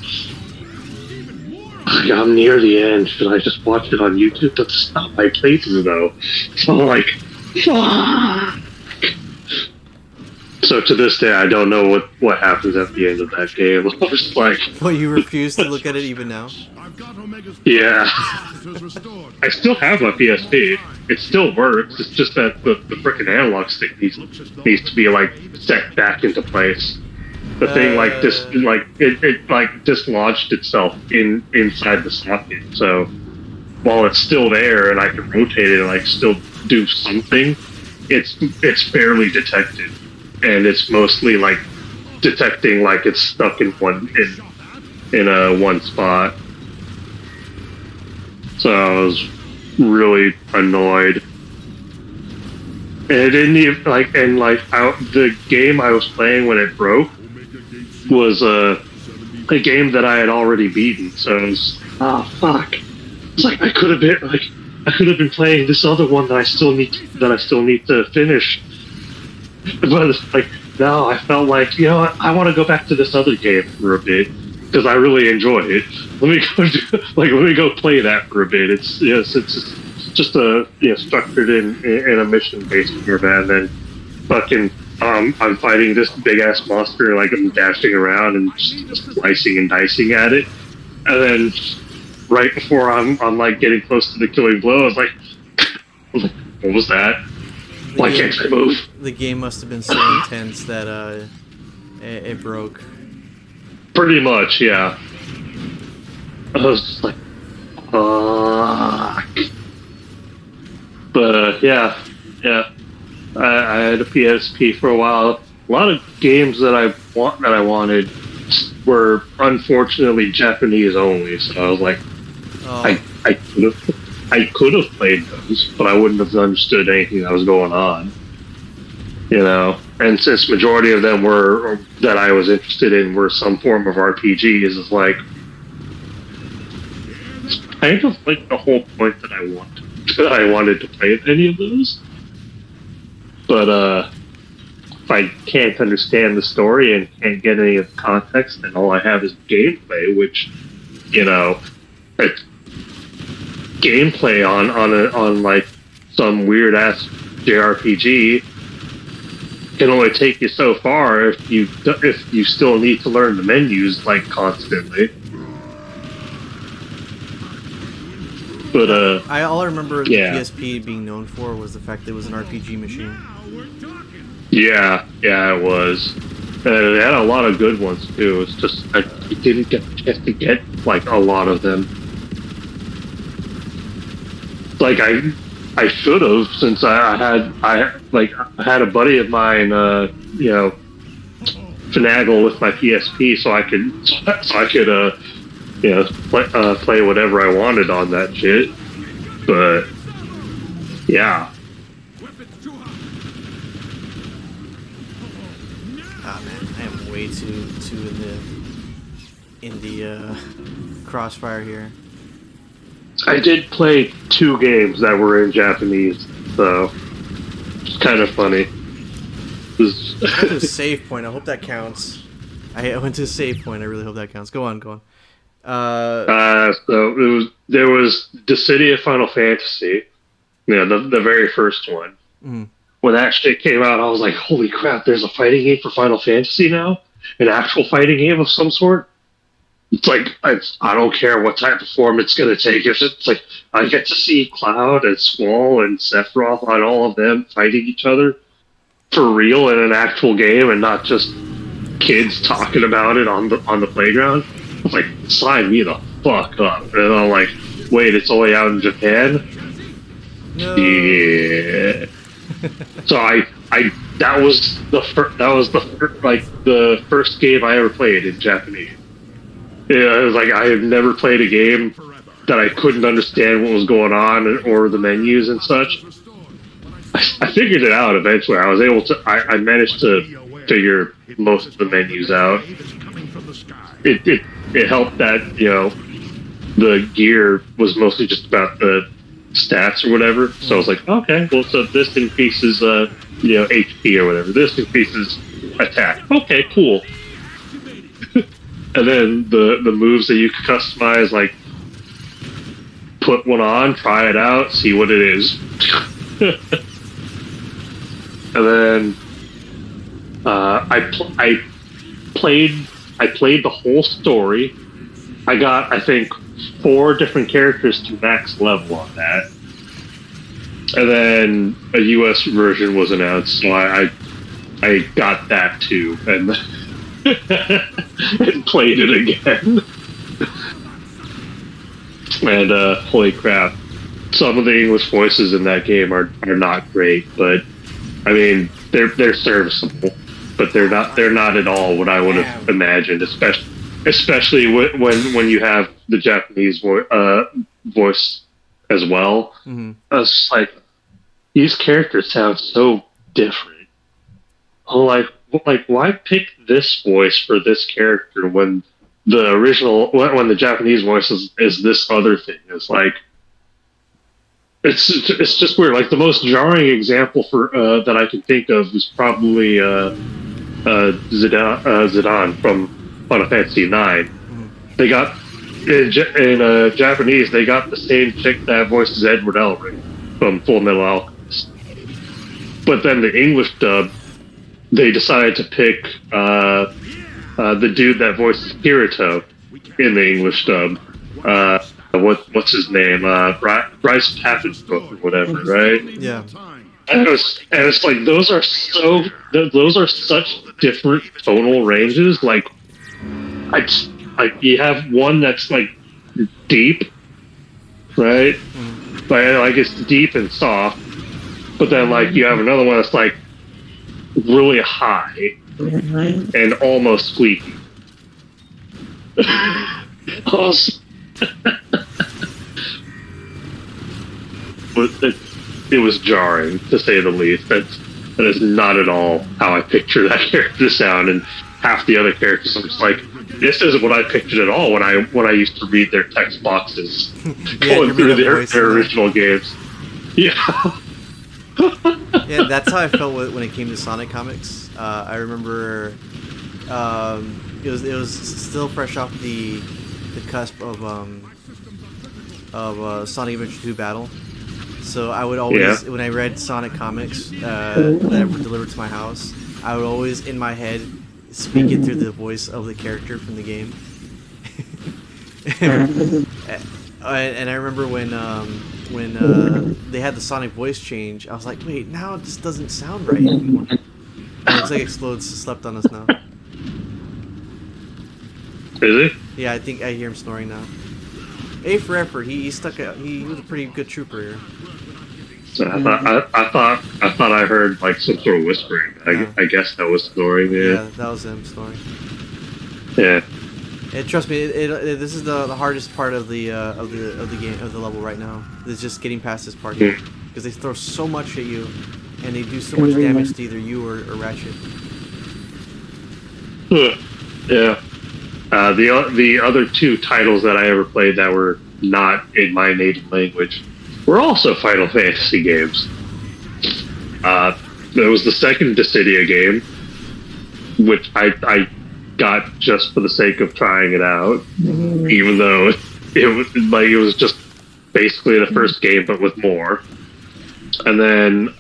I'm near the end. Should I just watch it on YouTube? That's not my playthrough though. So I'm like, fuck. So to this day, I don't know what happens at the end of that game. I was like, Well, you refuse to look at it even now? I've got Omega's yeah. is restored. I still have my PSP. It still works. It's just that the frickin' analog stick needs to be like set back into place. The thing it dislodged itself inside the socket. So while it's still there and I can rotate it and like still do something, it's barely detected, and it's mostly like detecting like it's stuck in one spot. So I was really annoyed. And it didn't even the game I was playing when it broke was a game that I had already beaten. So it was, fuck. It's like I could have been playing this other one that I still need to finish. But it's like now I felt like, you know what, I want to go back to this other game for a bit because I really enjoy it. Let me go play that for a bit. It's just a structured in a mission based format, and then fucking I'm fighting this big ass monster, like I'm dashing around and just slicing and dicing at it, and then right before I'm like getting close to the killing blow, I was like, what was that? Why can't I move? The game must have been so intense that it broke. Pretty much, yeah. I was just like, fuck. But yeah. I had a PSP for a while. A lot of games that I wanted were unfortunately Japanese only. So I was like, Oh. I could have played those, but I wouldn't have understood anything that was going on. You know, and since majority of them were that I was interested in were some form of RPGs, it's like it's kind of like the whole point that I wanted to play any of those. But if I can't understand the story and can't get any of the context, then all I have is gameplay, which, you know, gameplay on like some weird ass JRPG can only take you so far if you still need to learn the menus like constantly. But All I remember the yeah. PSP being known for was the fact that it was an RPG machine. Yeah, it was. And it had a lot of good ones too. It's just I didn't get the chance to get like a lot of them. Like I should have, since I had a buddy of mine, finagle with my PSP so I could play whatever I wanted on that shit. But yeah. Ah man, I am way too in the Crossfire here. I did play 2 games that were in Japanese, so it's kind of funny. I went to a save point. I hope that counts. I went to a save point. I really hope that counts. Go on. So there was the City of Final Fantasy, the very first one. Mm. When that shit came out, I was like, holy crap, there's a fighting game for Final Fantasy now? An actual fighting game of some sort? It's like, I don't care what type of form it's going to take. It's like, I get to see Cloud and Squall and Sephiroth and all of them fighting each other for real in an actual game and not just kids talking about it on the playground. I was like, sign me the fuck up. And I'm like, wait, it's only out in Japan? No. Yeah. So that was the first game I ever played in Japanese. Yeah, it was like I had never played a game that I couldn't understand what was going on or the menus and such. I figured it out eventually. I managed to figure most of the menus out. It helped that, the gear was mostly just about the stats or whatever. So I was like, okay, well, so this increases, HP or whatever. This increases attack. Okay, cool. And then the moves that you can customize, like, put one on, try it out, see what it is. And then I played the whole story. I got, I think, 4 different characters to max level on that. And then a US version was announced, so I got that too, and and played it again. And holy crap, some of the English voices in that game are not great, but I mean they're serviceable, but they're not at all what I would have imagined, especially when you have the Japanese voice as well. Mm-hmm. I was just like, these characters sound so different. I'm like, why pick this voice for this character when the original, when the Japanese voice is this other thing? It's like, it's just weird. Like, the most jarring example for that I can think of is probably Zidane from Final Fantasy IX. They got in Japanese, they got the same chick that voices Edward Elric from Full Metal Alchemist. But then the English dub, they decided to pick the dude that voices Kirito in the English dub. What's his name? Bryce Papinsbrook or whatever, right? Yeah. And it's like those are such different tonal ranges. Like you have one that's like deep, right? Like it's deep and soft, but then like you have another one that's like really high and almost squeaky. It was jarring, to say the least. That is not at all how I picture that character to sound, and half the other characters, I'm just like, this isn't what I pictured at all when I used to read their text boxes going through their original games. Yeah. Yeah, that's how I felt when it came to Sonic comics. I remember it was still fresh off the cusp of Sonic Adventure 2 Battle. So I would always, when I read Sonic comics that were delivered to my house, I would always, in my head, speak it through the voice of the character from the game. And I remember when they had the Sonic voice change, I was like, wait, now it just doesn't sound right anymore. It looks like Explode's slept on us now. Is he? Yeah, I think I hear him snoring now. A for effort. He stuck out. He was a pretty good trooper here. So I thought I heard like some sort of whispering. I guess that was snoring. Yeah, that was him snoring. Yeah. Trust me, this is the hardest part of the game, of the level right now. It's just getting past this part here, because they throw so much at you, and they do so much damage to either you or Ratchet. Yeah. The other two titles that I ever played that were not in my native language were also Final Fantasy games. There was the second Dissidia game, which I got just for the sake of trying it out, even though it was just basically the first game but with more. And then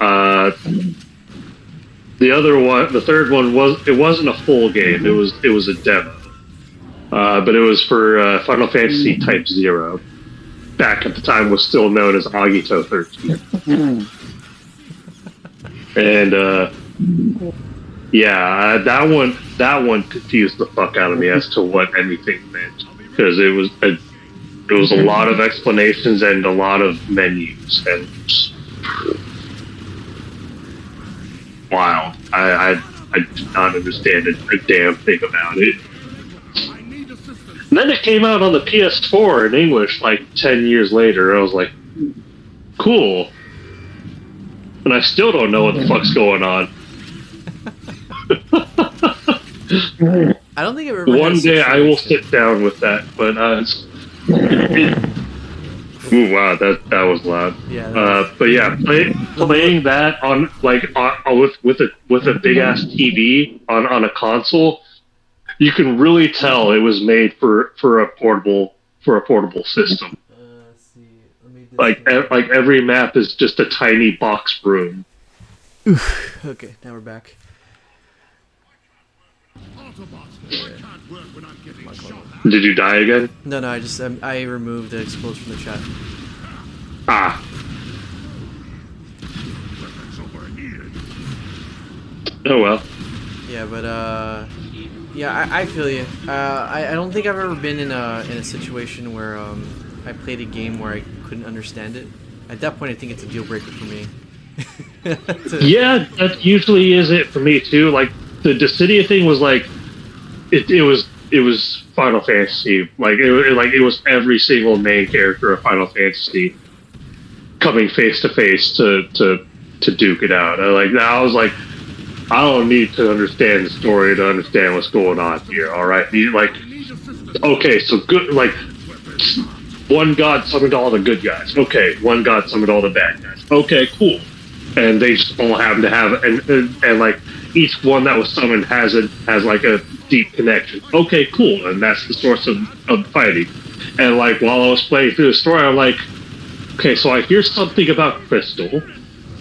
the other one, the third one wasn't a full game. It was a demo, but it was for Final Fantasy Type 0. Back at the time, was still known as Agito 13. And yeah, that one confused the fuck out of me as to what anything meant, because it was a lot of explanations and a lot of menus, and wild. I did not understand a damn thing about it. And then it came out on the PS4 in English like 10 years later. I was like, cool. And I still don't know what the fuck's going on. I don't think I've ever. One day I will sit down with that, but ooh, wow, that was loud. Yeah. But yeah, playing that on with a big ass TV on a console, you can really tell it was made for a portable system. Let's see. Let me Like every map is just a tiny box room. Okay, now we're back. Did you die again? No, I just I removed the explosion from the chat. Ah. Oh well. Yeah, but yeah, I feel you. I don't think I've ever been in a situation where I played a game where I couldn't understand it. At that point, I think it's a deal breaker for me. Yeah, that usually is it for me too. Like the Dissidia thing was like, it was Final Fantasy. It was every single main character of Final Fantasy coming face to face to duke it out. I was like, I don't need to understand the story to understand what's going on here. All right, okay, so good. Like, one god summoned all the good guys. Okay, one god summoned all the bad guys. Okay, cool. And they just all happen to have and like each one that was summoned has like a deep connection. Okay, cool. And that's the source of fighting. And like while I was playing through the story, I'm like, okay, so I hear something about Crystal.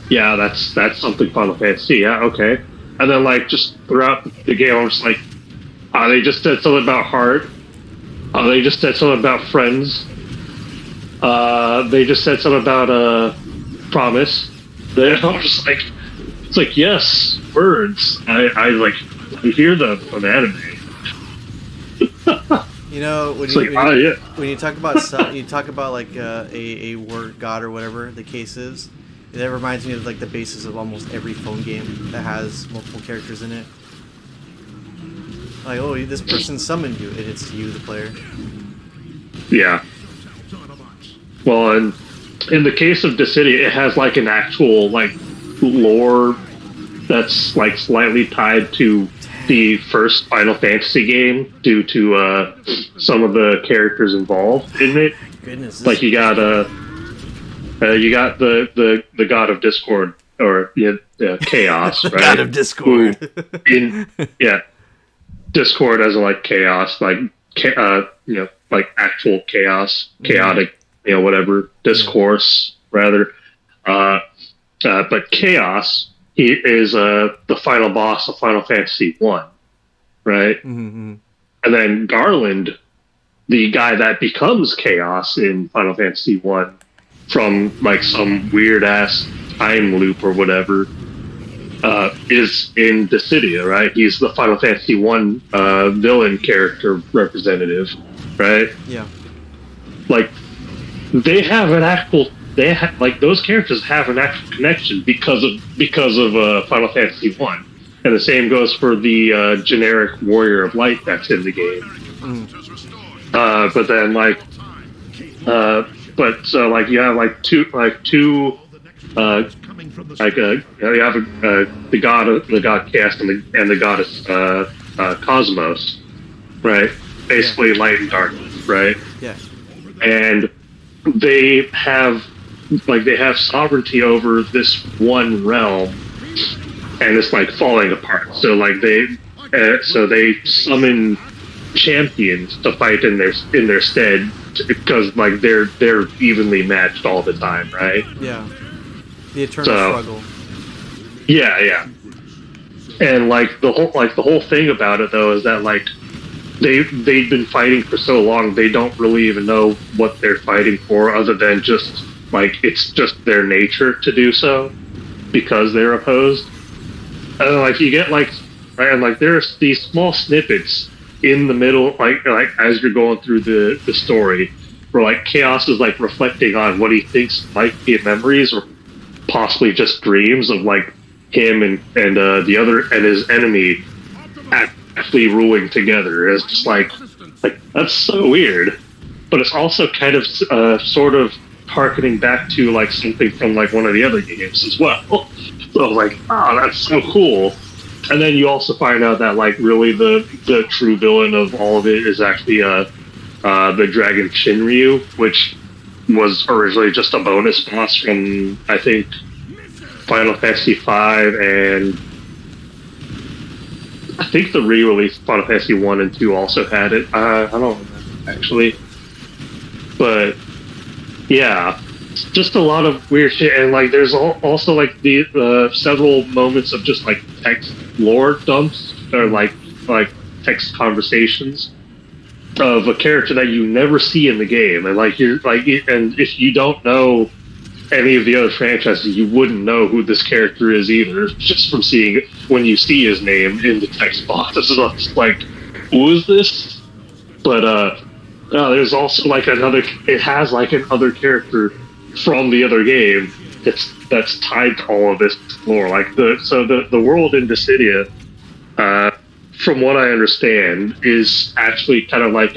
Yeah, that's something Final Fantasy. Yeah, okay. And then like just throughout the game, I'm just like, they just said something about heart. They just said something about friends. They just said something about promise. I'm just like, it's like, yes, words. I like hear them on anime. You know, when you talk about like a word god or whatever the case is, that reminds me of like the basis of almost every phone game that has multiple characters in it. Like, oh, this person summoned you, and it's you, the player. Yeah. Well, and in the case of Dissidia, it has like an actual like lore that's like slightly tied to the first Final Fantasy game due to some of the characters involved in it. Goodness. Like you got the god of Discord or chaos, right? God of Discord. Discord as in like chaos, like like actual chaos, chaotic, whatever, discourse rather. But chaos, he is the final boss of Final Fantasy 1, right? Mm-hmm. And then Garland, the guy that becomes Chaos in Final Fantasy 1 from like some weird ass time loop or whatever, is in Dissidia, right? He's the Final Fantasy 1 villain character representative, right? Yeah. Like they have an actual. Those characters have an actual connection because of Final Fantasy 1, and the same goes for the generic Warrior of Light that's in the game. But then you have the god Chaos and the goddess Cosmos, right? basically light and darkness, right? Yeah. And they have sovereignty over this one realm, and it's like falling apart. So like they summon champions to fight in their stead, because like they're evenly matched all the time, right? Yeah. The eternal struggle. Yeah. And like the whole thing about it though is that like they've been fighting for so long, they don't really even know what they're fighting for, other than just like it's just their nature to do so because they're opposed. And like you get like, right, and like there's these small snippets in the middle, like as you're going through the story, where like Chaos is like reflecting on what he thinks might be memories or possibly just dreams of like him and the other and his enemy actually ruling together. It's just like that's so weird, but it's also kind of sort of harkening back to like something from like one of the other games as well. So I was like, oh, that's so cool. And then you also find out that like really the true villain of all of it is actually the dragon Shinryu, which was originally just a bonus boss from I think Final Fantasy V, and I think the re-released Final Fantasy 1 and 2 also had it. I don't remember actually, but yeah, it's just a lot of weird shit. And like there's also like the several moments of just like text lore dumps or like text conversations of a character that you never see in the game, and like you're like, and if you don't know any of the other franchises, you wouldn't know who this character is either, just from seeing it when you see his name in the text box. It's just like, who is this? But there's also like it has like another character from the other game that's tied to all of this lore. Like the world in Dissidia, from what I understand, is actually kind of like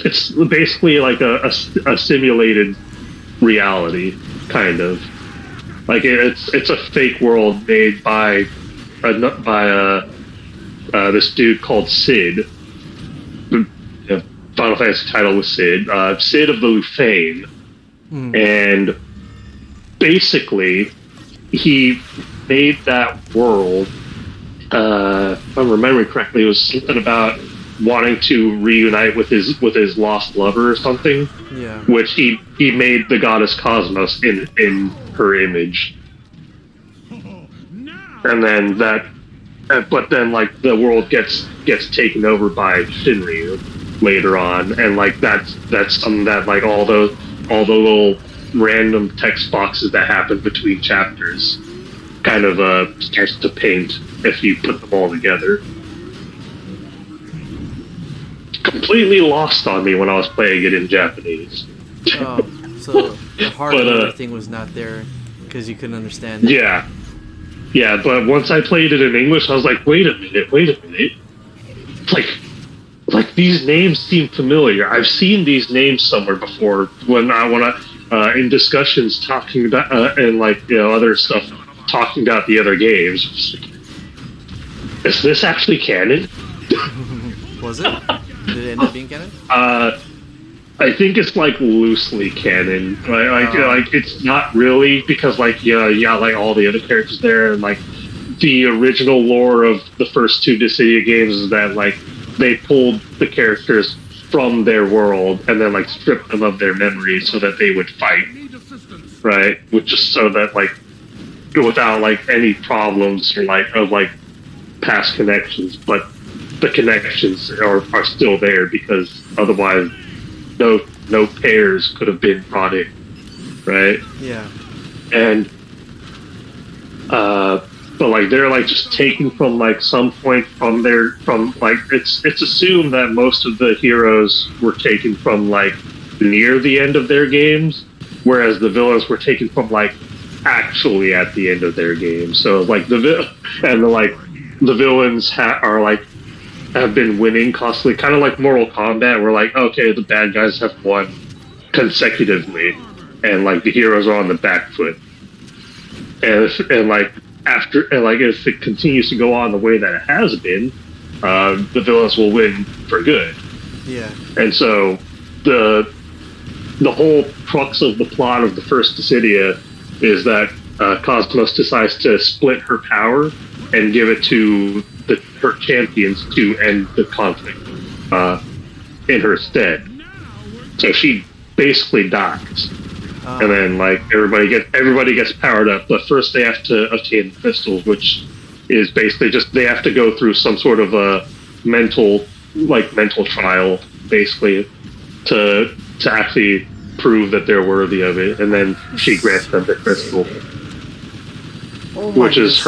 it's basically like a simulated reality, kind of like it's a fake world made by this dude called Sid. The Final Fantasy title was Sid of the Lufane. And basically he made that world, if I'm remembering correctly, it was something about wanting to reunite with his lost lover or something. Yeah. Which he made the goddess Cosmos in her image. And then but then like the world gets taken over by Shinryu later on, and like that's something that like all the little random text boxes that happen between chapters kind of starts to paint if you put them all together. Completely lost on me when I was playing it in Japanese. Oh, so the heart of everything was not there because you couldn't understand it. Yeah, but once I played it in English, I was like, wait a minute. Like these names seem familiar. I've seen these names somewhere before when I in discussions talking about and like, you know, other stuff talking about the other games. Is this actually canon? Was it? Did it end up being canon? I think it's like loosely canon. Like it's not really, because like like all the other characters there, and like the original lore of the first two Dissidia games is that like they pulled the characters from their world and then like stripped them of their memories so that they would fight, right? Which is so that like without like any problems or like of like past connections, but the connections are still there, because otherwise no pairs could have been brought in, right? Yeah. And but like they're like just taken from like some point from like it's assumed that most of the heroes were taken from like near the end of their games, whereas the villains were taken from like actually at the end of their games. So like the villains have been winning constantly, kind of like Mortal Kombat, where like, okay, the bad guys have won consecutively, and like the heroes are on the back foot. And like after, and like if it continues to go on the way that it has been, the villains will win for good. Yeah. And so the whole crux of the plot of the first Dissidia is that Cosmos decides to split her power and give it to her champions to end the conflict in her stead. So she basically dies, and then like everybody gets powered up. But first they have to obtain the crystals, which is basically just they have to go through some sort of a mental trial, basically, to actually prove that they're worthy of it, and then she grants them the crystal, which is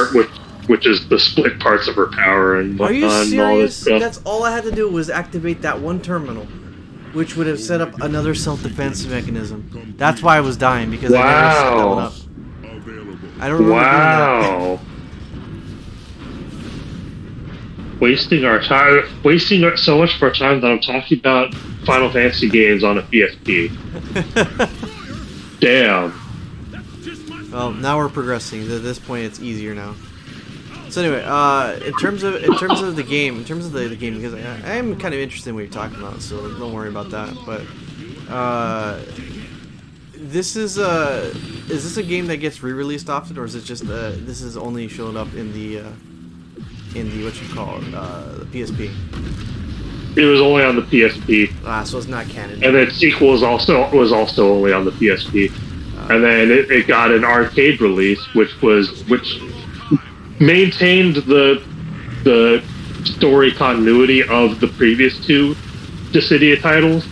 the split parts of her power and Are you whatnot and all this serious? stuff. That's all I had to do was activate that one terminal, which would have set up another self-defense mechanism. That's why I was dying, because I never set that one up. I don't remember doing that. Wasting so much of our time that I'm talking about Final Fantasy games on a PSP. Damn. Well, now we're progressing. At this point, it's easier now. So anyway, in terms of the game, because I am kind of interested in what you're talking about, so don't worry about that. But this is this a game that gets re-released often, or is it just this is only showing up in the what you call it, the PSP? It was only on the PSP. So it's not canon. And then sequel was also only on the PSP. And then it got an arcade release, which maintained the story continuity of the previous two Dissidia titles,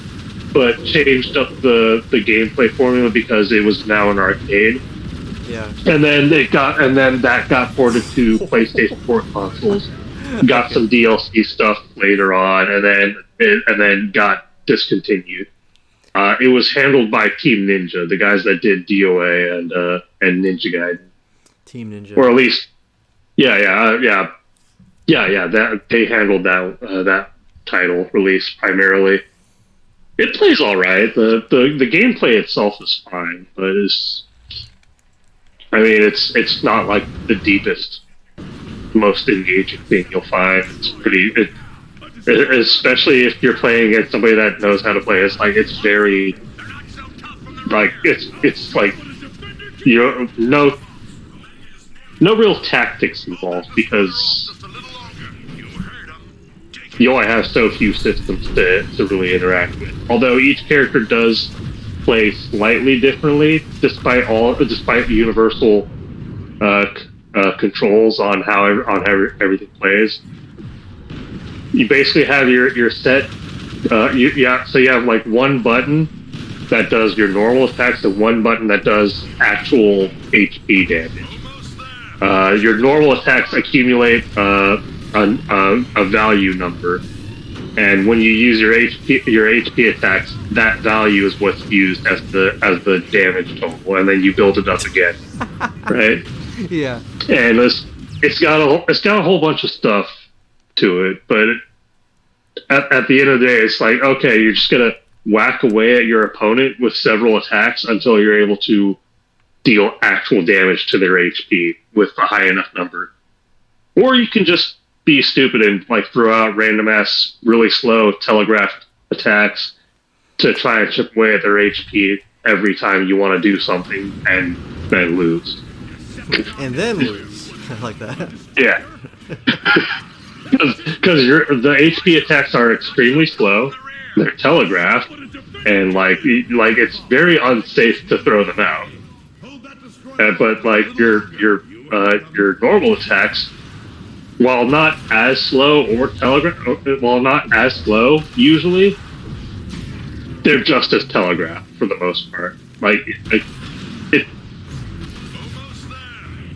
but changed up the gameplay formula because it was now an arcade. Yeah. And then that got ported to PlayStation 4 consoles. Got some DLC stuff later on, and then got discontinued. It was handled by Team Ninja, the guys that did DOA and Ninja Gaiden. Team Ninja. Or at least, yeah. That they handled that title release primarily. It plays all right. The gameplay itself is fine, but it's not like the deepest, most engaging thing you'll find. It's pretty, especially if you're playing against somebody that knows how to play. It's very, it's like, no real tactics involved because you only have so few systems to really interact with. Although each character does play slightly differently, despite universal controls on how everything plays. You basically have your set. So you have like one button that does your normal attacks and one button that does actual HP damage. Your normal attacks accumulate a value number, and when you use your HP attacks, that value is what's used as the damage total, and then you build it up again, right? Yeah. And it's got a whole bunch of stuff to it, but at the end of the day, it's like, okay, you're just gonna whack away at your opponent with several attacks until you're able to deal actual damage to their HP with a high enough number. Or you can just be stupid and like throw out random ass, really slow telegraphed attacks to try and chip away at their HP every time you want to do something and then lose. And then lose. I like that. Yeah. Because the HP attacks are extremely slow, they're telegraphed, and like it's very unsafe to throw them out. But like your normal attacks, while not as slow usually, they're just as telegraphed for the most part.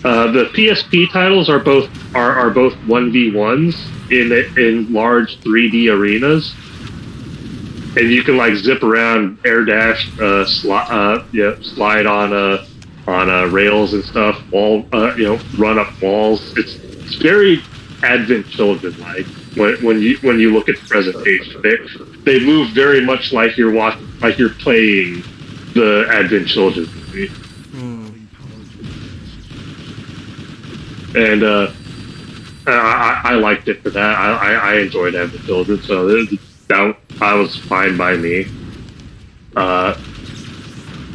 The PSP titles are both 1v1s in large 3D arenas, and you can like zip around, air dash, slide on rails and stuff, run up walls. It's very Advent Children like when you look at the presentation. They move very much like you're playing the Advent Children movie. I liked it for that. I enjoyed having children, so that was fine by me. But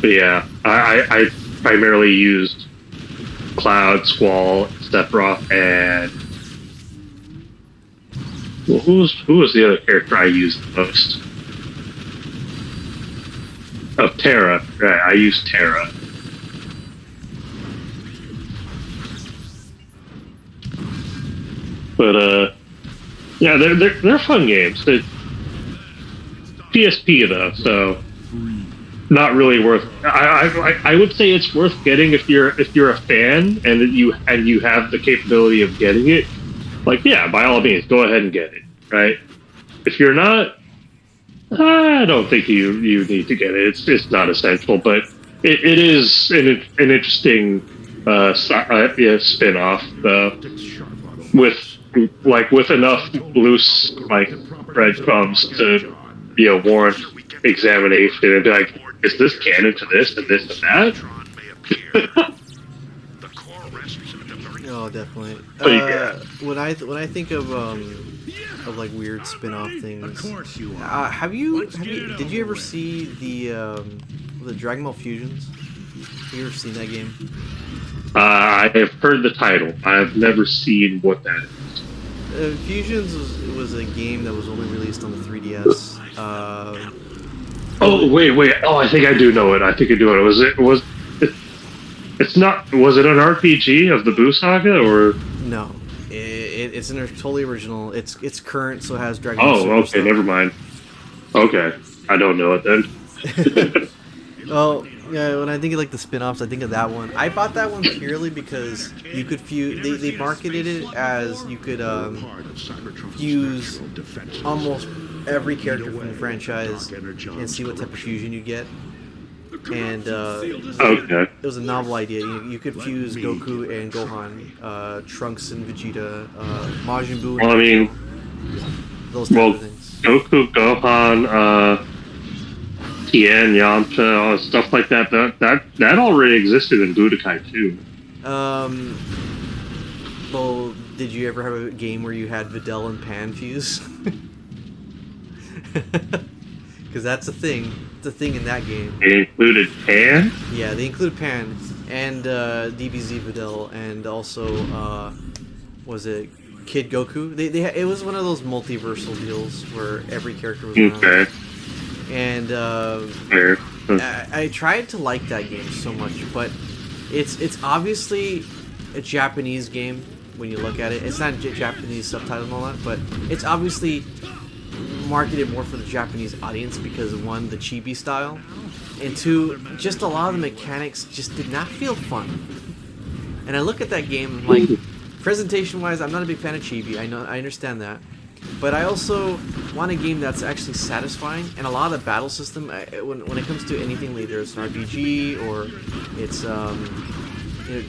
yeah, I primarily used Cloud, Squall, Sephiroth, and well, who was the other character I used the most? Of Terra. Right, I used Terra. But yeah, they're fun games. They're PSP though, so not really worth. I would say it's worth getting if you're a fan and you have the capability of getting it. Like, yeah, by all means, go ahead and get it. Right? If you're not, I don't think you need to get it. It's not essential, but it is an interesting spin-off with enough loose breadcrumbs to warrant examination and be like, is this canon to this and this and that? Oh, definitely. Yeah. When I think of like weird spin-off things, did you ever see the Dragon Ball Fusions? Have you ever seen that game? I have heard the title. I have never seen what that is. Fusions was a game that was only released on the 3DS. Oh wait! Oh, I think I do know it. It's not. Was it an RPG of the Boo Saga or? No, it's totally original. It's current, so it has Dragon. Oh, okay. Stuff. Never mind. Okay, I don't know it then. Well, yeah. When I think of like the spin-offs, I think of that one. I bought that one purely because you could fuse. They marketed it as you could fuse almost every character from the franchise and see what type of fusion you get. And okay. It was a novel idea. You could fuse Goku and Gohan, Trunks and Vegeta, Majin Buu. Well, I mean, those type of things. Goku, Gohan, Tien, Yamcha, stuff like that. That already existed in Budokai too. Well, did you ever have a game where you had Videl and Pan fuse? Because that's a thing. It's a thing in that game. It included Pan? Yeah, they included Pan and DBZ Videl and also was it Kid Goku? It was one of those multiversal deals where every character was around. Okay. And I tried to like that game so much, but it's obviously a Japanese game when you look at it. It's not Japanese subtitles and all that, but it's obviously marketed more for the Japanese audience because of, one, the chibi style, and two, just a lot of the mechanics just did not feel fun. And I look at that game, like, presentation-wise, I'm not a big fan of chibi. I understand that, but I also want a game that's actually satisfying. And a lot of the battle system, when it comes to anything, either it's an RPG or it's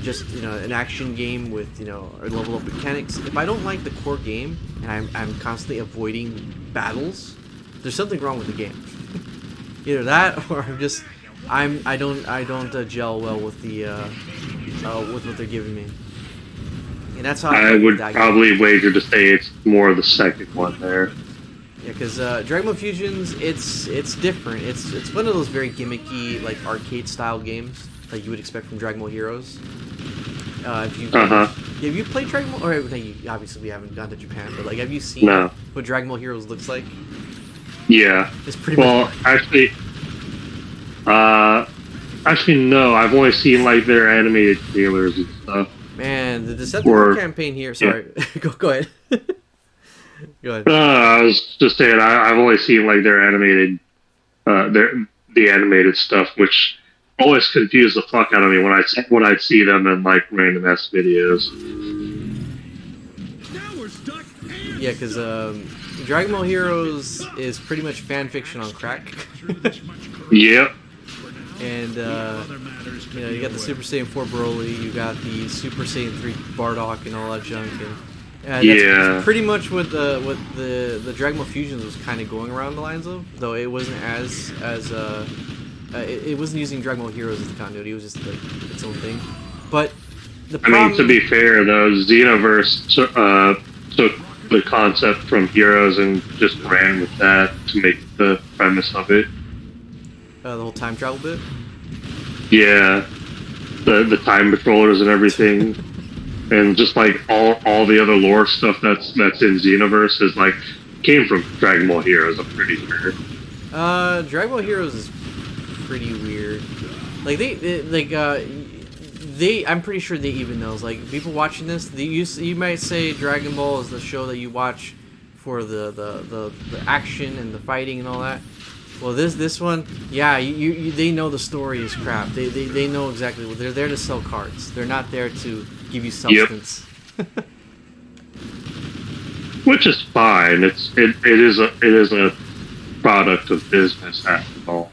just an action game with level up mechanics. If I don't like the core game and I'm constantly avoiding battles, there's something wrong with the game. Either that or I don't gel well with the with what they're giving me. And that's how I would probably wager to say it's more of the second one there. Yeah, because Dragon Ball Fusions, it's different. It's one of those very gimmicky, like, arcade style games like you would expect from Dragon Ball Heroes. Have you played Dragon Ball? Or obviously we haven't gone to Japan, but like, have you seen what Dragon Ball Heroes looks like? Yeah. It's pretty much. Actually, no. I've only seen like their animated trailers and stuff. Man, the Decepticon campaign here. Sorry, yeah. Go ahead. Go ahead. I was just saying I've only seen like their animated, the animated stuff, which always confused the fuck out of me when I'd see them in like random ass videos. Yeah, because Dragon Ball Heroes is pretty much fan fiction on crack. Yep. And you got the Super Saiyan 4 Broly, you got the Super Saiyan 3 Bardock and all that junk, and that's pretty much what the Dragon Ball Fusions was kind of going around the lines of, though it wasn't it wasn't using Dragon Ball Heroes as the continuity. It was just like its own thing. But I mean, to be fair, though, Xenoverse took the concept from Heroes and just ran with that to make the premise of it. The whole time travel bit. Yeah, the time controllers and everything, and just like all the other lore stuff that's in Xenoverse is like came from Dragon Ball Heroes. I'm pretty sure. Dragon Ball Heroes is pretty weird. Like I'm pretty sure they even knows. Like people watching this, you might say Dragon Ball is the show that you watch for the action and the fighting and all that. Well, this one, yeah, they know the story is crap. They know exactly what they're there to sell cards. They're not there to give you substance. Yep. Which is fine. It is a product of business after all.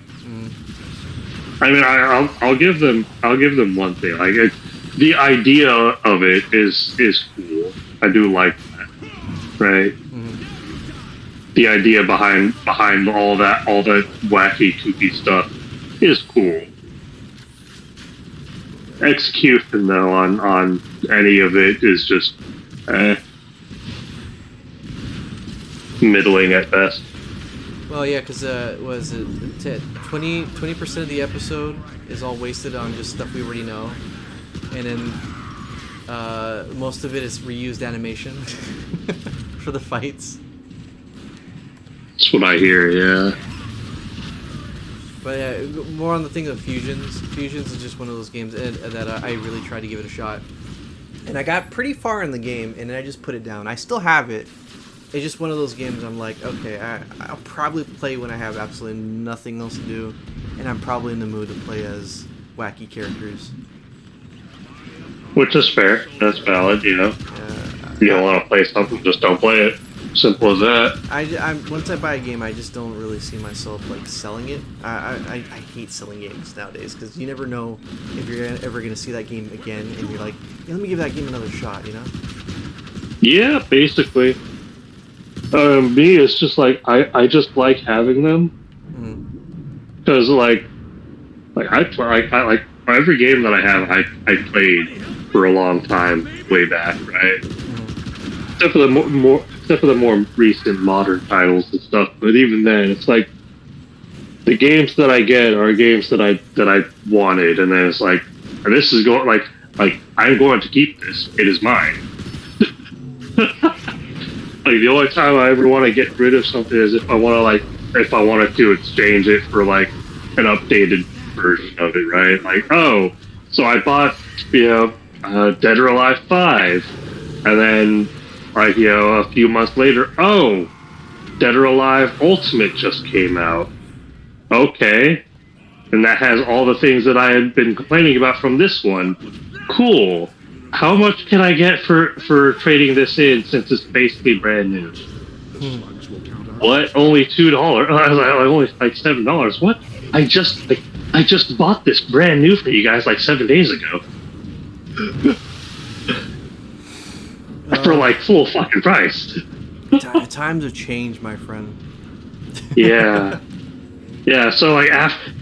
I mean, I'll give them one thing. Like the idea of it is cool. I do like that, right? The idea behind all the wacky, kooky stuff is cool. Execution though on any of it is just middling at best. Well, yeah, because was it 20% of the episode is all wasted on just stuff we already know, and then most of it is reused animation for the fights. That's what I hear, yeah. But yeah, more on the thing of Fusions. Fusions is just one of those games that I really tried to give it a shot, and I got pretty far in the game, and then I just put it down. I still have it. It's just one of those games I'm like, okay, I'll probably play when I have absolutely nothing else to do, and I'm probably in the mood to play as wacky characters. Which is fair. That's valid, you know. If you don't want to play something, just don't play it. Simple as that. Once I buy a game, I just don't really see myself like selling it. I hate selling games nowadays because you never know if you're ever going to see that game again, and you're like, yeah, let me give that game another shot, you know? Yeah, basically. Me, it's just like I just like having them because like every game that I have I played for a long time way back, right? Except for the more recent modern titles and stuff. But even then, it's like the games that I get are games that I wanted, and then it's like this is going like I'm going to keep this. It is mine. Like the only time I ever want to get rid of something is if I wanted to exchange it for like an updated version of it, right? Like, oh, so I bought Dead or Alive 5, and then like a few months later, oh, Dead or Alive Ultimate just came out. Okay, and that has all the things that I had been complaining about from this one. Cool. How much can I get for trading this in since it's basically brand new? What? Only $2? I was like, only like $7. What? I just bought this brand new for you guys like 7 days ago. For like full fucking price. Times have changed, my friend. Yeah. Yeah, so like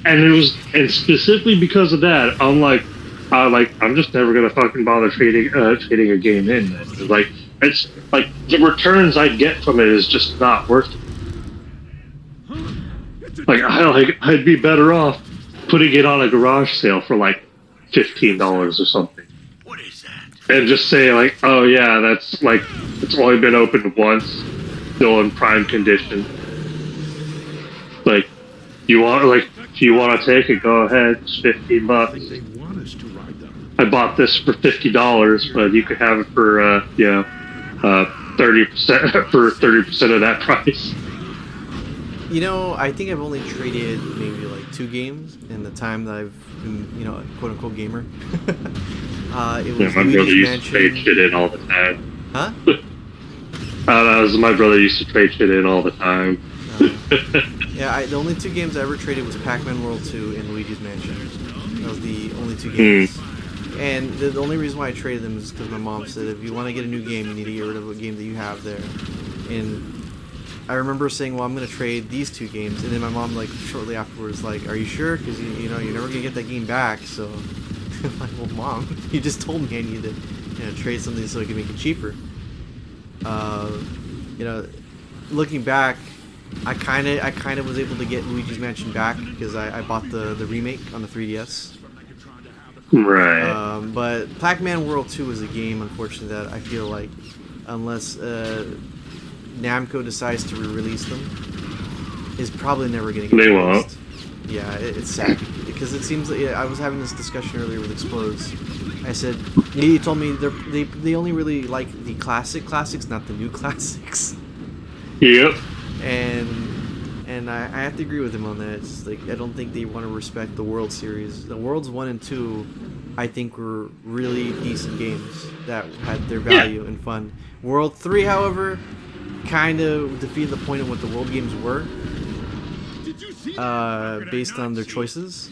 and specifically because of that, I'm like I'm just never gonna fucking bother trading a game in. Like it's like the returns I get from it is just not worth it. Like I'd be better off putting it on a garage sale for like $15 or something. What is that? And just say like, oh yeah, that's like it's only been opened once, still in prime condition. Like if you want to take it, go ahead. It's $15. They want us to ride them. I bought this for $50, but you could have it for 30% for 30% of that price. You know, I think I've only traded maybe like 2 games in the time that I've been, a quote unquote gamer. It was My brother used Mansion. to trade shit in all the time. Huh? My brother used to trade shit in all the time. Yeah, the only 2 games I ever traded was Pac-Man World 2 and Luigi's Mansion. That was the only 2 games. And the only reason why I traded them is because my mom said, if you want to get a new game, you need to get rid of a game that you have there. And I remember saying, well, I'm going to trade these 2 games. And then my mom, like, shortly afterwards, like, are you sure? Because, you're never going to get that game back, so... I'm like, well, Mom, you just told me I need to, trade something so I can make it cheaper. Looking back, I kind of was able to get Luigi's Mansion back because I bought the remake on the 3DS. Right. But Pac-Man World 2 is a game, unfortunately, that I feel like unless Namco decides to re-release them, is probably never going to get released. Yeah, it's sad because it seems like I was having this discussion earlier with Explodes. I said he told me they only really like the classics, not the new classics. Yep. And I have to agree with him on that. It's like I don't think they want to respect the World Series. The Worlds 1 and 2, I think, were really decent games that had their value and fun. World 3, however, kind of defeated the point of what the World games were, based on their choices.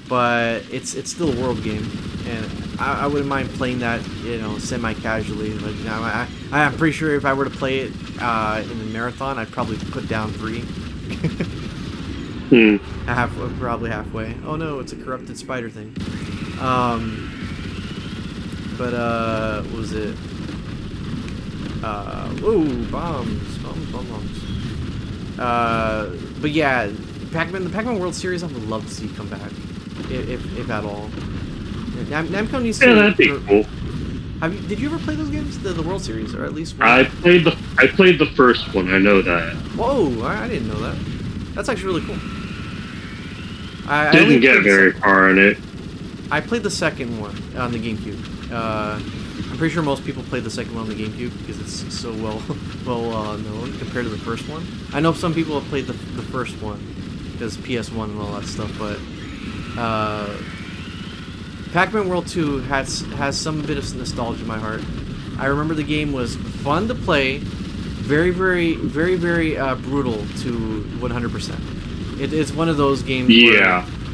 But it's still a World game, and I wouldn't mind playing that, semi-casually. Like, I'm pretty sure if I were to play it in the marathon, I'd probably put down 3. Probably halfway. Oh no, it's a corrupted spider thing. What was it? Bombs. But yeah, the Pac-Man World Series, I would love to see come back, if at all. Namco needs to. Yeah, that'd be cool. Did you ever play those games, the World Series, or at least one? I played the first one. I know that. Whoa, I didn't know that. That's actually really cool. I didn't get very far in it. I played the second one on the GameCube. I'm pretty sure most people played the second one on the GameCube because it's so well known compared to the first one. I know some people have played the first one because PS1 and all that stuff, but Pac-Man World 2 has some bit of nostalgia in my heart. I remember the game was fun to play, very, very, very, very brutal to 100%. It's one of those games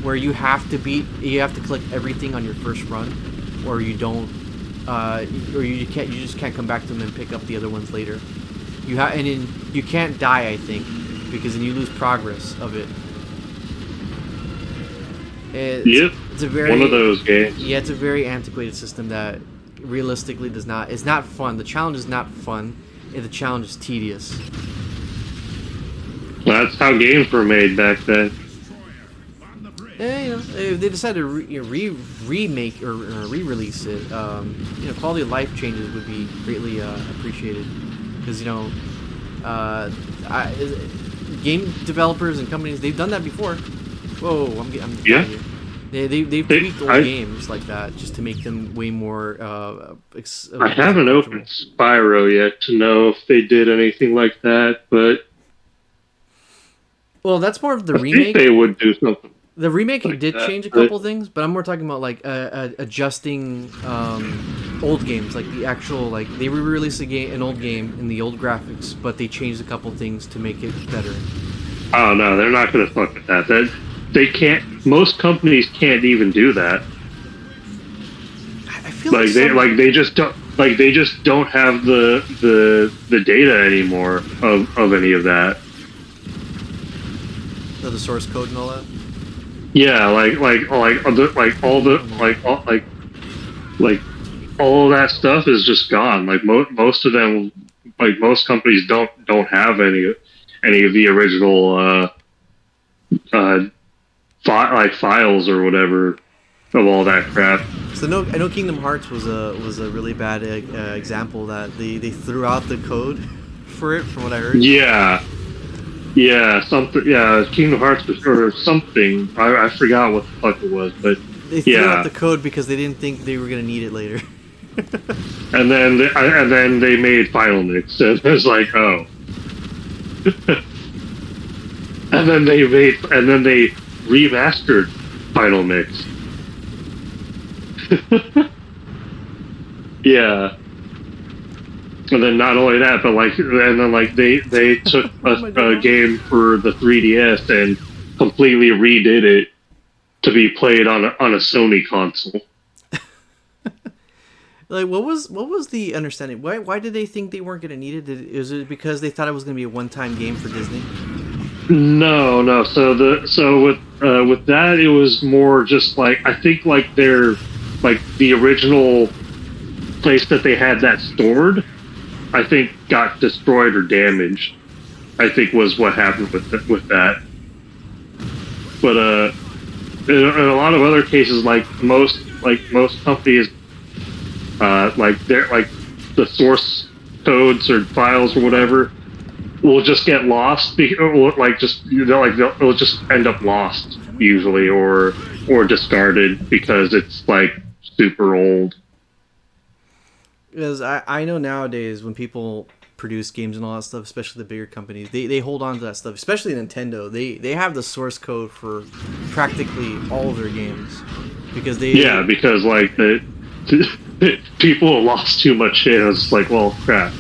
where you have to collect everything on your first run, or you don't, or you just can't come back to them and pick up the other ones later. You can't die, I think, because then you lose progress of it. It's a very, one of those games. Yeah, it's a very antiquated system that realistically is not fun. The challenge is not fun, and the challenge is tedious. That's how games were made back then. Yeah, if they decided to remake or re-release it, quality of life changes would be greatly appreciated. Because game developers and companies, they've done that before. Whoa, I'm yeah. They've tweaked old games like that just to make them way more. I haven't opened Spyro yet to know if they did anything like that, but well, that's more of the I remake. think they would do something. The remake like did that, change a couple things, but I'm more talking about like adjusting old games, like the actual they re-released an old game in the old graphics, but they changed a couple things to make it better. Oh no, they're not going to fuck with that. They can't. Most companies can't even do that. I feel they just don't have the data anymore of any of that. The source code and all that. Yeah, all that stuff is just gone. Like most of them, like most companies don't have any of the original files or whatever of all that crap. So I know Kingdom Hearts was a really bad example that they threw out the code for it, from what I heard. Yeah, something. Yeah, Kingdom Hearts or something. I forgot what the fuck it was, but they threw out the code because they didn't think they were gonna need it later. and then they made Final Mix, and it was like, oh. and then they remastered Final Mix. Yeah. And then not only that, but they took a game for the 3DS and completely redid it to be played on a Sony console. What was the understanding? Why did they think they weren't going to need it? Is it because they thought it was going to be a one-time game for Disney? No. So with that, it was more just I think their like the original place that they had that stored, I think got destroyed or damaged. I think was what happened with that. But in a lot of other cases, like most companies, like they're like the source codes or files or whatever will just get lost, or like just it'll just end up lost usually, or discarded because it's like super old. Because I know nowadays when people produce games and all that stuff, especially the bigger companies, they hold on to that stuff. Especially Nintendo, they have the source code for practically all of their games because because like the people lost too much shit. I was just like, well, crap.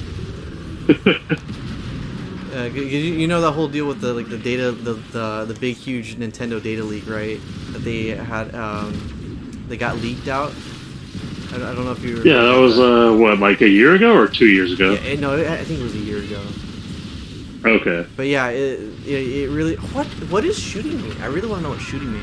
You know that whole deal with the data, the big huge Nintendo data leak, right? That they had they got leaked out. I don't know if you. Yeah, that was what, like a year ago or 2 years ago? Yeah, no, I think it was a year ago. Okay. But yeah, it really what is shooting me? I really want to know what's shooting me.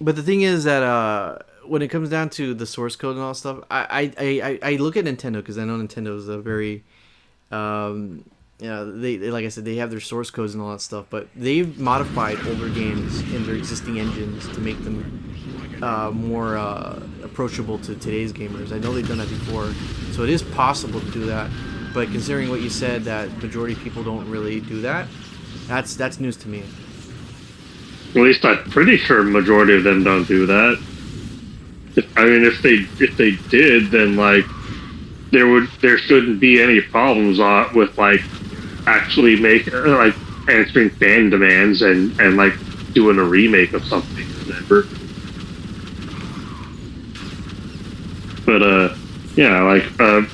But the thing is that when it comes down to the source code and all that stuff, I look at Nintendo because I know Nintendo is a very they like I said, they have their source codes and all that stuff, but they've modified older games in their existing engines to make them more approachable to today's gamers. I know they've done that before, so it is possible to do that. But considering what you said, that majority of people don't really do that, that's news to me. At least I'm pretty sure majority of them don't do that. If they did, then like there shouldn't be any problems with like actually like answering fan demands and like doing a remake of something or whatever. But yeah, like I'm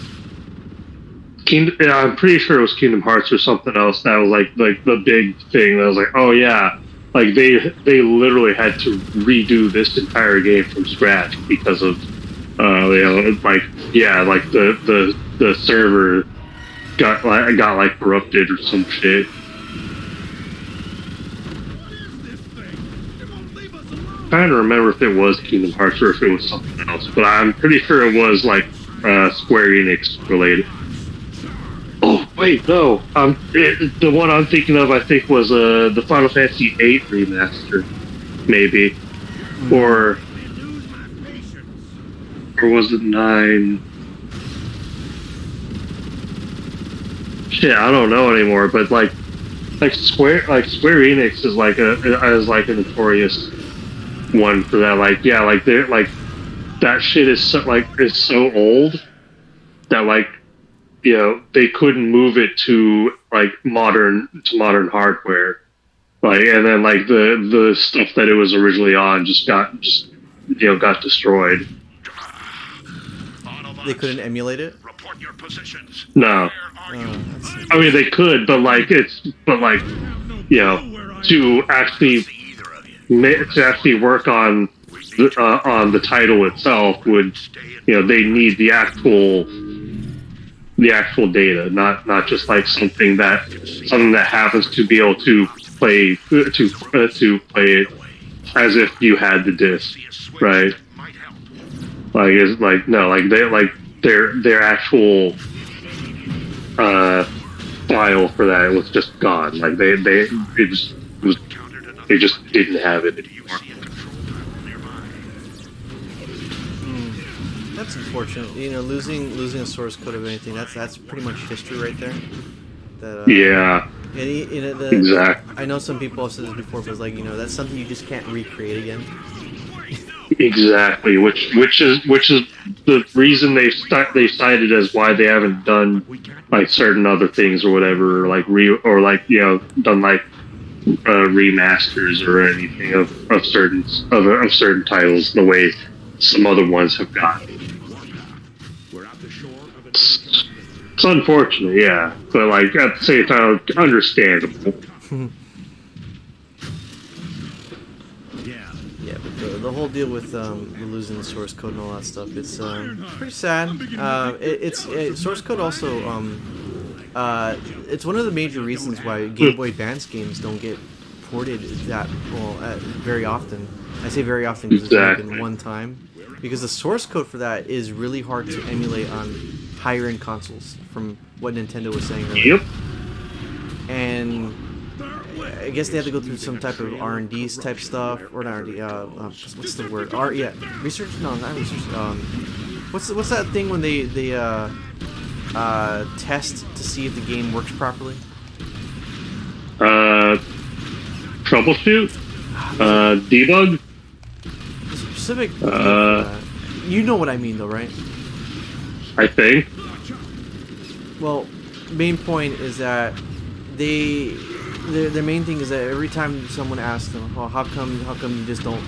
pretty sure it was Kingdom Hearts or something else that was like the big thing that was like, oh yeah, like they literally had to redo this entire game from scratch because of like the server got like corrupted or some shit. I'm trying to remember if it was Kingdom Hearts or if it was something else, but I'm pretty sure it was like Square Enix related. Oh wait, no. The one I'm thinking of, I think, was the Final Fantasy VIII remaster, maybe, or was it 9? Shit, I don't know anymore. But like Square Enix is like a notorious one for that. Like, yeah, like they're like that shit is so old that like, you know, they couldn't move it to like modern hardware, like, and then like the stuff that it was originally on just got destroyed. They couldn't emulate it. Report your positions. No, I mean they could, but like you know, to actually work on the title itself would, you know, they need the actual data, not just like something that happens to be able to play it as if you had the disc, right? Like it's like no, like they like their actual file for that was just gone. Like they just didn't have it anymore. That's unfortunate. You know, losing a source code of anything, that's pretty much history right there. That, yeah. And Exactly. I know some people have said this before, but it's like, you know, that's something you just can't recreate again. Exactly. Which is the reason they cited as why they haven't done like certain other things or whatever, or like done like remasters or anything of certain titles the way some other ones have gotten. It's unfortunate, yeah, but like at the same time, understandable. Yeah, but the whole deal with losing the source code and all that stuff, it's pretty sad. Source code also it's one of the major reasons why Game Boy Advance games don't get ported that very often. I say very often because it's only been one time. Because the source code for that is really hard to emulate on higher end consoles, from what Nintendo was saying earlier. Yep. And I guess they have to go through some type of R&D type stuff, or not R&D. What's the word? Research? No, not research. What's that thing when they test to see if the game works properly? Troubleshoot. Debug. The specific. You know what I mean, though, right? I think. Well, main point is that their main thing is that every time someone asks them, "Oh, how come you just don't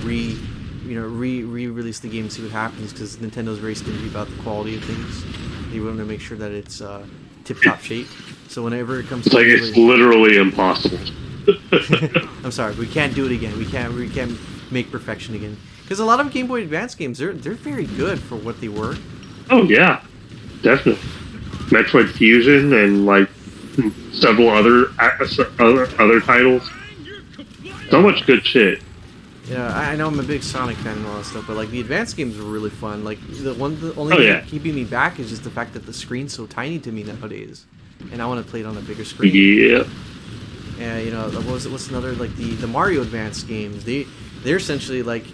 re-release the game and see what happens?" Because Nintendo's very stingy about the quality of things. They want to make sure that it's tip-top shape. So whenever it comes It's to like it's literally impossible. I'm sorry, we can't do it again. We can't make perfection again. Because a lot of Game Boy Advance games, they're very good for what they were. Oh yeah, definitely. Metroid Fusion and like several other titles. So much good shit. Yeah, I know I'm a big Sonic fan and all that stuff, but like the Advance games are really fun. Like the only thing keeping me back is just the fact that the screen's so tiny to me nowadays, and I want to play it on a bigger screen. Yeah. And what's another, like the Mario Advance games? They're essentially like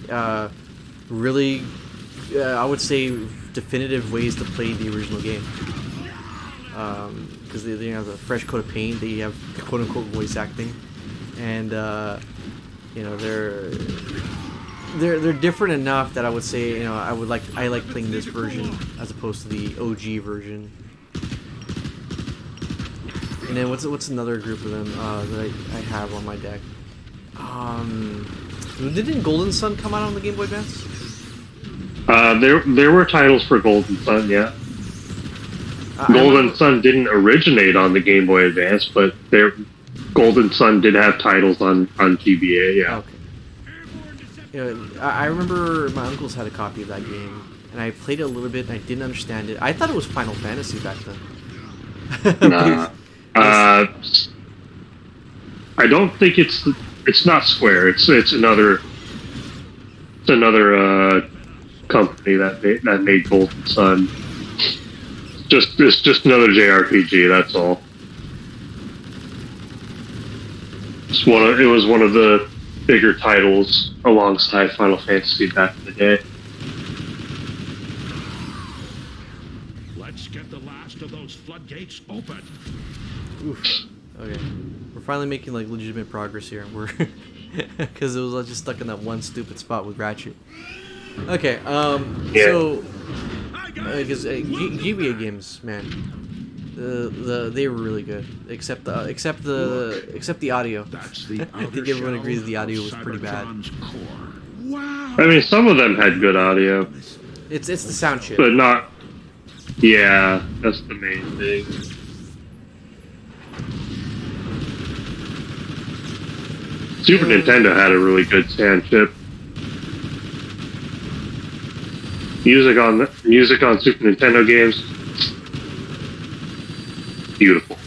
really, I would say, definitive ways to play the original game. Because they have a fresh coat of paint, they have quote unquote voice acting, and they're different enough that I would say I like playing this version as opposed to the OG version. And then what's another group of them that I have on my deck? Didn't Golden Sun come out on the Game Boy Advance? There were titles for Golden Sun, yeah. Golden Sun didn't originate on the Game Boy Advance, but Golden Sun did have titles on GBA, yeah. Okay. I remember my uncles had a copy of that game, and I played it a little bit, and I didn't understand it. I thought it was Final Fantasy back then. Nah. I don't think it's not Square. It's another company that made Golden Sun. It's just another JRPG. That's all. It was one of the bigger titles alongside Final Fantasy back in the day. Let's get the last of those floodgates open. Oof. Okay, we're finally making like legitimate progress here. We're because it was just stuck in that one stupid spot with Ratchet. Okay, so because GBA games, man, they were really good, except the audio. I think everyone agrees the audio was pretty bad. Wow. I mean, some of them had good audio. It's the sound chip, but not. Yeah, that's the main thing. Super Nintendo had a really good sound chip. Music on Super Nintendo games, beautiful.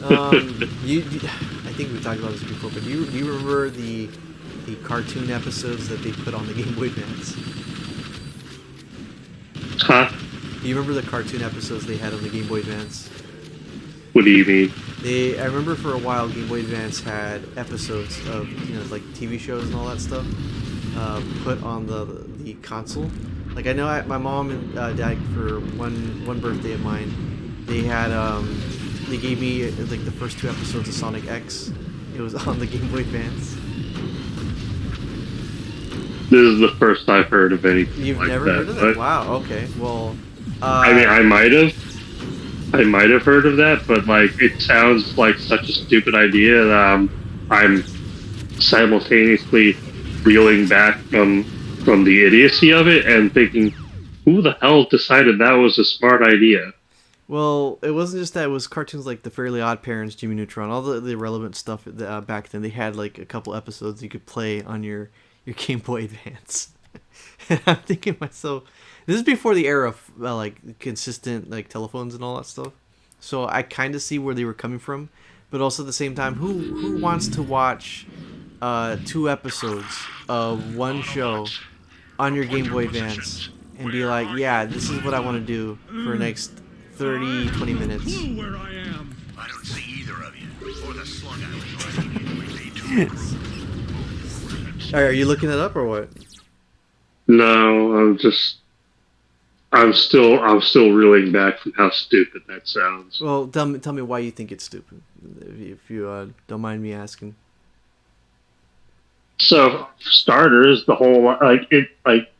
I think we talked about this before, but do you remember the cartoon episodes that they put on the Game Boy Advance? Huh? Do you remember the cartoon episodes they had on the Game Boy Advance? What do you mean? I remember for a while Game Boy Advance had episodes of like TV shows and all that stuff put on the console. Like I know my mom and dad for one birthday of mine, they had they gave me like the first 2 episodes of Sonic X. It was on the Game Boy Advance. This is the first I've heard of anything. You've like never that, heard of that? Wow. Okay. Well. I mean, I might have heard of that, but like it sounds like such a stupid idea that I'm simultaneously reeling back from the idiocy of it and thinking, who the hell decided that was a smart idea? Well, it wasn't just that. It was cartoons like The Fairly Odd Parents, Jimmy Neutron, all the relevant stuff back then. They had like a couple episodes you could play on your Game Boy Advance. And I'm thinking to myself, this is before the era of like consistent like telephones and all that stuff. So I kind of see where they were coming from, but also at the same time, who wants to watch 2 episodes of one show on your Game Boy Advance and be like, yeah, this is what I want to do for the next 30, 20 minutes. Where I am. I don't see either of you. Or the slug I was Are you looking it up or what? No, I'm still reeling back from how stupid that sounds. Well, tell me why you think it's stupid, if you don't mind me asking. So, for starters, the whole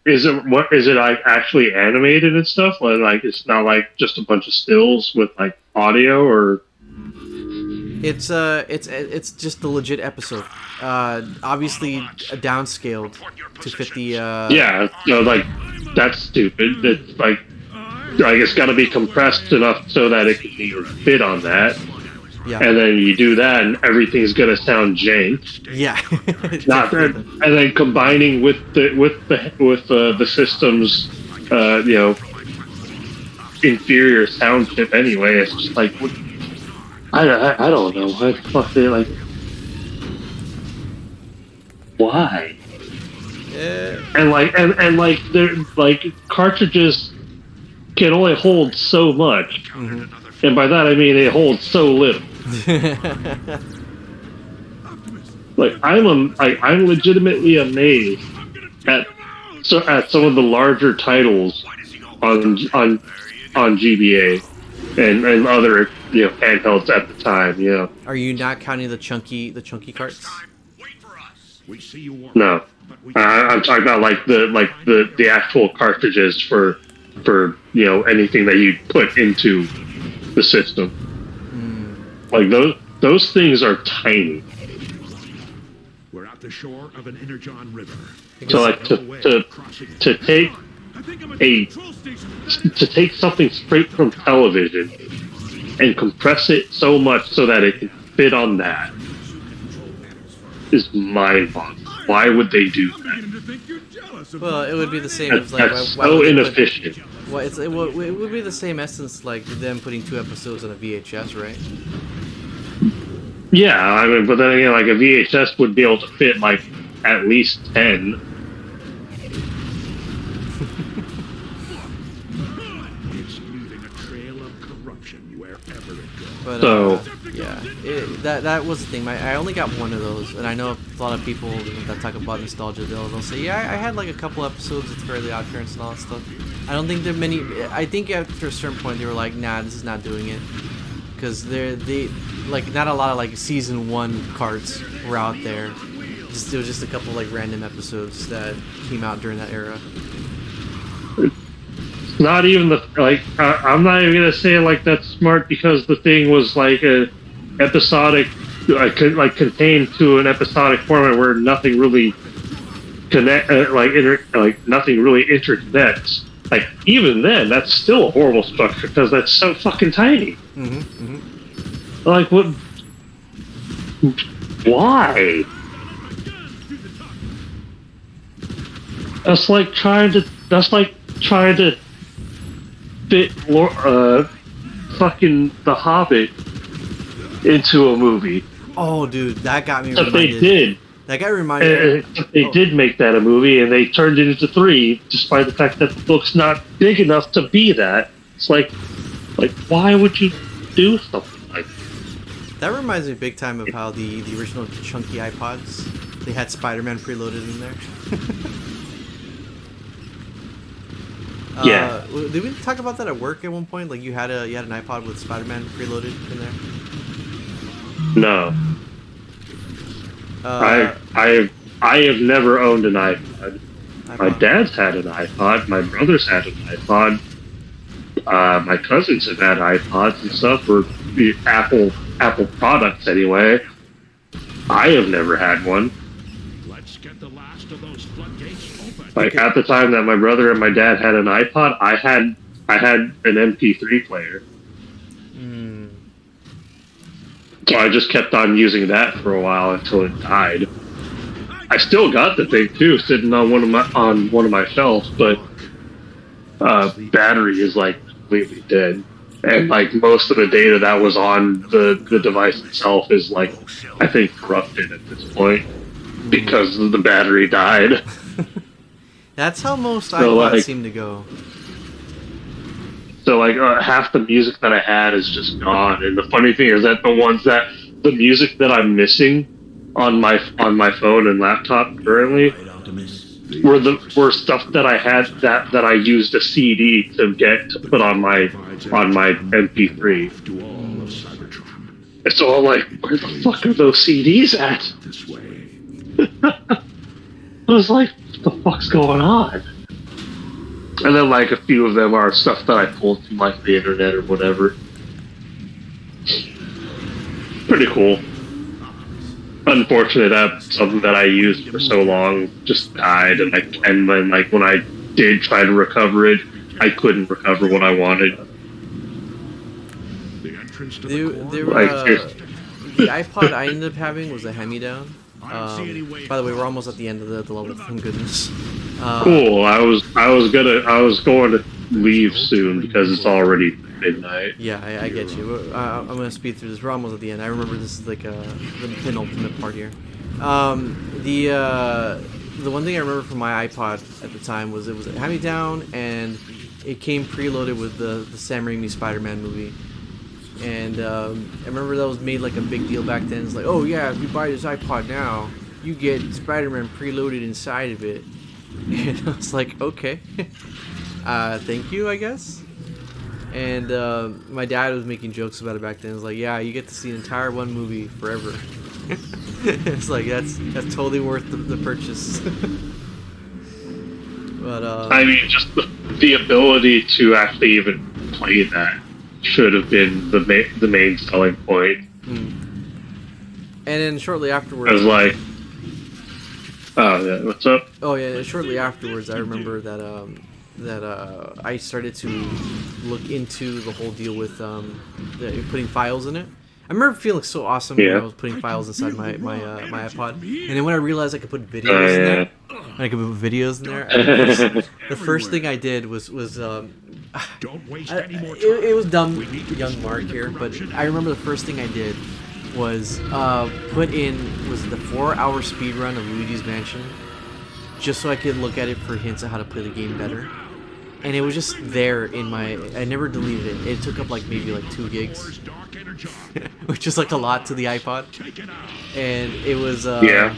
is it like actually animated and stuff? Like it's not like just a bunch of stills with like audio, or It's just the legit episode. Obviously downscaled to fit the. yeah, no, like that's stupid. It's like it's got to be compressed enough so that it can fit on that. Yeah. And then you do that, and everything's gonna sound jank. Yeah. And then combining with the system's inferior sound chip anyway, it's just like I don't know what the fuck they like. Why? And they're like cartridges can only hold so much, and by that I mean it holds so little. Like I'm legitimately amazed at some of the larger titles on GBA and other handhelds at the time. Are you not counting the chunky carts? We see you walk. No, I'm talking about like the actual cartridges for anything that you put into the system. Like those things are tiny. We're at the shore of an Energon River. So like to take something straight from television and compress it so much so that it can fit on that is mind-boggling. Why would they do that? Well, it would be the same as like That's why so would they inefficient. it would be the same essence like them putting 2 episodes on a VHS, right? Yeah, I mean, but then again, like a VHS would be able to fit like at least 10. It's leaving a trail of corruption wherever it goes. But So yeah, that was the thing. I only got one of those, and I know a lot of people that talk about nostalgia, they'll say, yeah, I had like a couple episodes of Fairly Odd Parents and all that stuff. I don't think there are many. I think after a certain point they were like, nah, this is not doing it, because they like not a lot of like season 1 carts were out there. There was just a couple like random episodes that came out during that era. not even I'm not even gonna say like that's smart because the thing was like a episodic, contained to an episodic format where nothing really nothing really interconnects. Like even then, that's still a horrible structure because that's so fucking tiny. Like what? Why? That's like trying to fit fucking The Hobbit into a movie. Oh, dude, that got me But reminded. they did. That got reminded. They did make that a movie, and they turned it into 3, despite the fact that the book's not big enough to be that. It's like why would you do something like that? That reminds me big time of how the original chunky iPods, they had Spider-Man preloaded in there. Yeah. Did we talk about that at work at one point? Like you had an iPod with Spider-Man preloaded in there? No. I have never owned an iPod. My dad's had an iPod. My brother's had an iPod. My cousins have had iPods and stuff, or the Apple products anyway. I have never had one. Let's get the last of those floodgates open. Like at the time that my brother and my dad had an iPod, I had an MP3 player. So I just kept on using that for a while until it died. I still got the thing too, sitting on one of my shelves, but battery is like completely dead. and like most of the data that was on the device itself is like, I think, corrupted at this point because the battery died. That's how most So, iPods like- seem to go. So like half the music that I had is just gone, and the funny thing is that the music that I'm missing on my phone and laptop currently were stuff that I had that I used a CD to get to put on my MP3. To all of Cybertron. And so I'm like, where the fuck are those CDs at? This way. I was like, what the fuck's going on? And then like a few of them are stuff that I pulled from like the internet or whatever. Pretty cool. Unfortunate that something that I used for so long just died, and then like when I did try to recover it, I couldn't recover what I wanted. The entrance to There, the there core. were, Like, the iPod I ended up having was a hand-me-down. By the way, we're almost at the end of the level. Thank goodness. Cool. I was going to leave soon because it's already midnight. Yeah, I get you. I'm gonna speed through this. We're almost at the end. I remember this is like the penultimate part here. The one thing I remember from my iPod at the time was it was a hand-me-down, and it came preloaded with the Sam Raimi Spider-Man movie. And I remember that was made like a big deal back then. It's like, oh yeah, if you buy this iPod now, you get Spider-Man preloaded inside of it. And I was like, okay, thank you, I guess. And my dad was making jokes about it back then. It's like, yeah, you get to see an entire one movie forever. It's like that's totally worth the purchase. But I mean, just the ability to actually even play that should have been the main selling point. And then shortly I afterwards, was like, oh yeah, what's up? oh yeah, shortly afterwards, I remember that I started to look into the whole deal with putting files in it. I remember feeling so awesome when I was putting files inside my iPod, and then when I realized I could put videos in there, and I could put videos in there, the first thing I did was Don't waste any more time. it was dumb, young Mark here, but I remember the first thing I did was put in the 4-hour speed run of Luigi's Mansion, just so I could look at it for hints of how to play the game better. And it was just there in my. I never deleted it. It took up like maybe like 2 gigs, which is like a lot to the iPod. And it was. Yeah.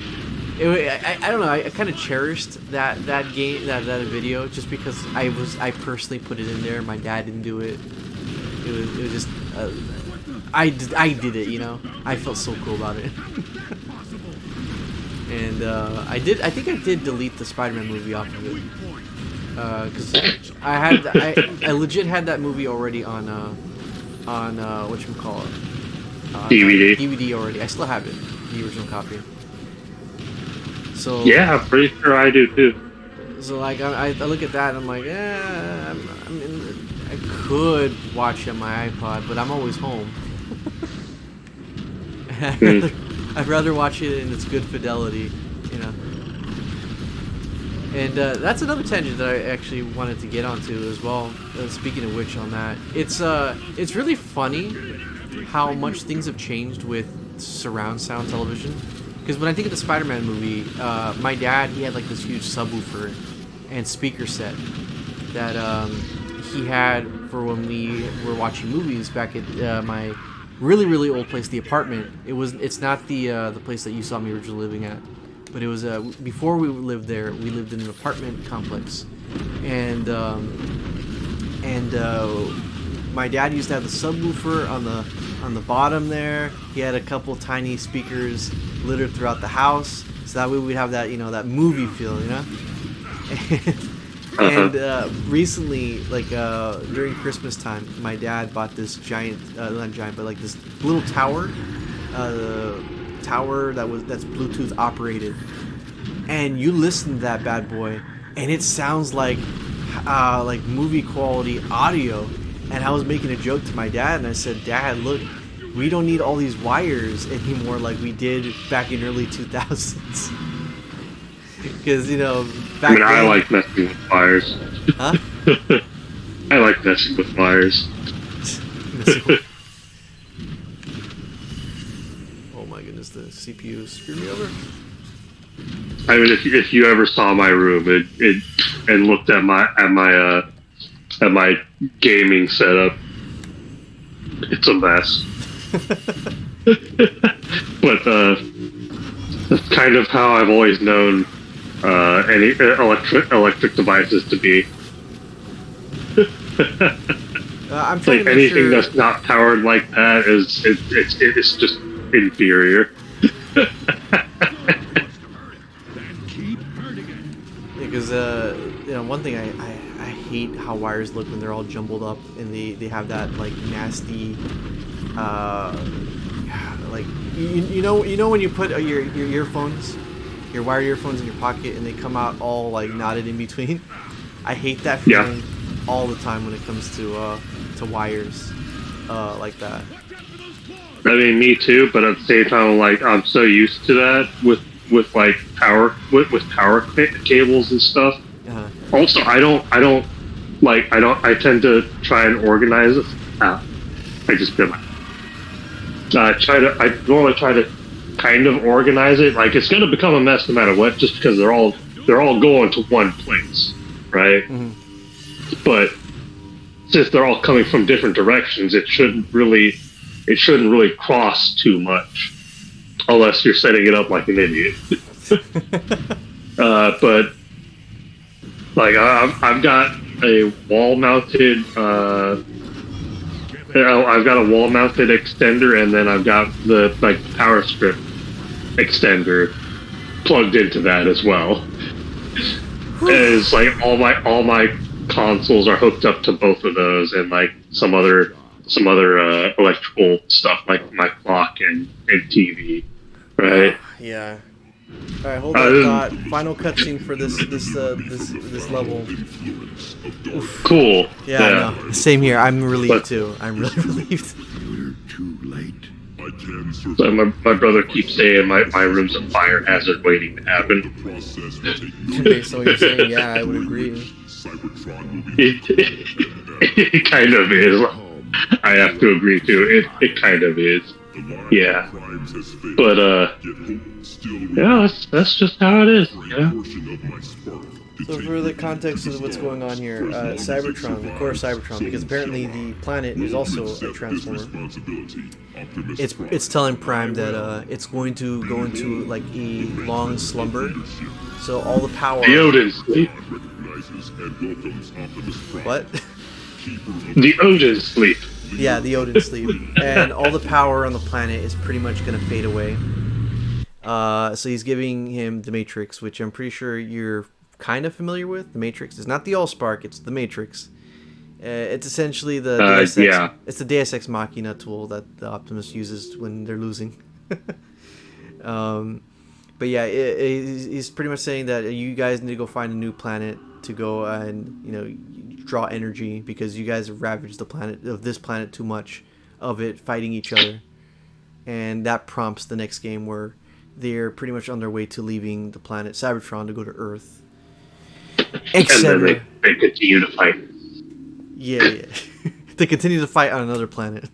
I don't know. I kind of cherished that game, that video, just because I personally put it in there. My dad didn't do it. It was just. I did it. You know. I felt so cool about it. And I think I did delete the Spider-Man movie off of it. Because I legit had that movie already on whatchamacallit, DVD. DVD already. I still have it, the original copy. So Yeah, I'm pretty sure I do too. So like I look at that and I'm like, I could watch it on my iPod, but I'm always home. I'd rather watch it in its good fidelity, you know. And that's another tangent that I actually wanted to get onto as well. Speaking of which, on that, it's really funny how much things have changed with surround sound television. Because when I think of the Spider-Man movie, my dad, he had like this huge subwoofer and speaker set that he had for when we were watching movies back at my really old place, the apartment. It's not the place that you saw me originally living at. But it was before we lived there. We lived in an apartment complex, and my dad used to have the subwoofer on the bottom there. He had a couple tiny speakers littered throughout the house, so that way we'd have that that movie feel, you know. And recently, like during Christmas time, my dad bought this giant, not giant, but like this little tower. Tower that's Bluetooth operated, and you listen to that bad boy and it sounds like movie quality audio. And I was making a joke to my dad and I said, Dad, look, we don't need all these wires anymore like we did back in early 2000s. Because back then, I like messing with wires. huh? I like messing with wires. missing. Oh my goodness, the CPU screwed me over. I mean, if you ever saw my room, it and looked at my gaming setup, it's a mess. But that's kind of how I've always known any electric devices to be. I'm trying Like to make anything sure... that's not powered like that it's just inferior. Because one thing I hate how wires look when they're all jumbled up and they have that like nasty like you know when you put your earphones, your wired earphones in your pocket and they come out all like knotted in between. I hate that feeling all the time when it comes to wires like that. I mean, me too, but at the same time, like I'm so used to that with like power cables and stuff. Uh-huh. Also, I tend to try and organize it. I just did my. I normally try to kind of organize it. Like it's going to become a mess no matter what, just because they're all going to one place, right? Mm-hmm. But since they're all coming from different directions, it shouldn't really cross too much, unless you're setting it up like an idiot. But like I've got a wall-mounted extender, and then I've got the power strip extender plugged into that as well. And it's like all my consoles are hooked up to both of those, and like some other electrical stuff like my clock and TV, right? Yeah. All right, hold on. Thought. Final cutscene for this level. Oof. Cool. Yeah, no. Same here. I'm relieved too. I'm really relieved. You're too late. I can survive. So my brother keeps saying my room's a fire hazard waiting to happen. Process will take Based on what you're saying, yeah, I would agree. Cybertron will be It kind of is. I have to agree too. It kind of is. Yeah. crimes has failed. But Yet hope still yeah, that's just how it is. Yeah. portion of my spark. So for the context of what's going on here, Cybertron, the core of Cybertron, because apparently the planet is also a transformer. It's telling Prime that it's going to go into like a long slumber. So all the power. The Odin sleep. Recognizes and welcomes Optimus Prime. What? The Odin sleep. Yeah, the Odin sleep, and all the power on the planet is pretty much gonna fade away. So he's giving him the Matrix, which I'm pretty sure you're kind of familiar with. The Matrix is not the Allspark; it's the Matrix. It's essentially the Deus Ex, yeah. It's the Deus Ex Machina tool that the Optimus uses when they're losing. But yeah, he's pretty much saying that you guys need to go find a new planet to go and draw energy, because you guys have ravaged this planet too much of it fighting each other, and that prompts the next game where they're pretty much on their way to leaving the planet Cybertron to go to Earth, etc. And then they continue to fight. Yeah. They continue to fight on another planet.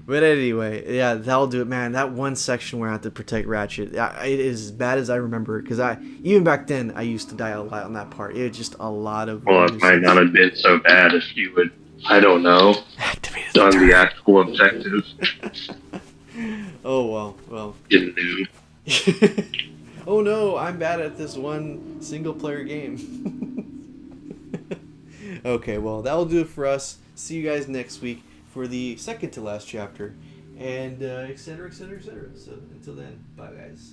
But anyway, yeah, that'll do it, man. That one section where I have to protect Ratchet, it is as bad as I remember. Because even back then, I used to die a lot on that part. It was just a lot of. Well, it might not have been so bad if you would, I don't know, done the actual objective. Oh well. You noob. Oh no, I'm bad at this one single player game. Okay, well, that'll do it for us. See you guys next week for the second to last chapter, and etc. So until then, bye guys.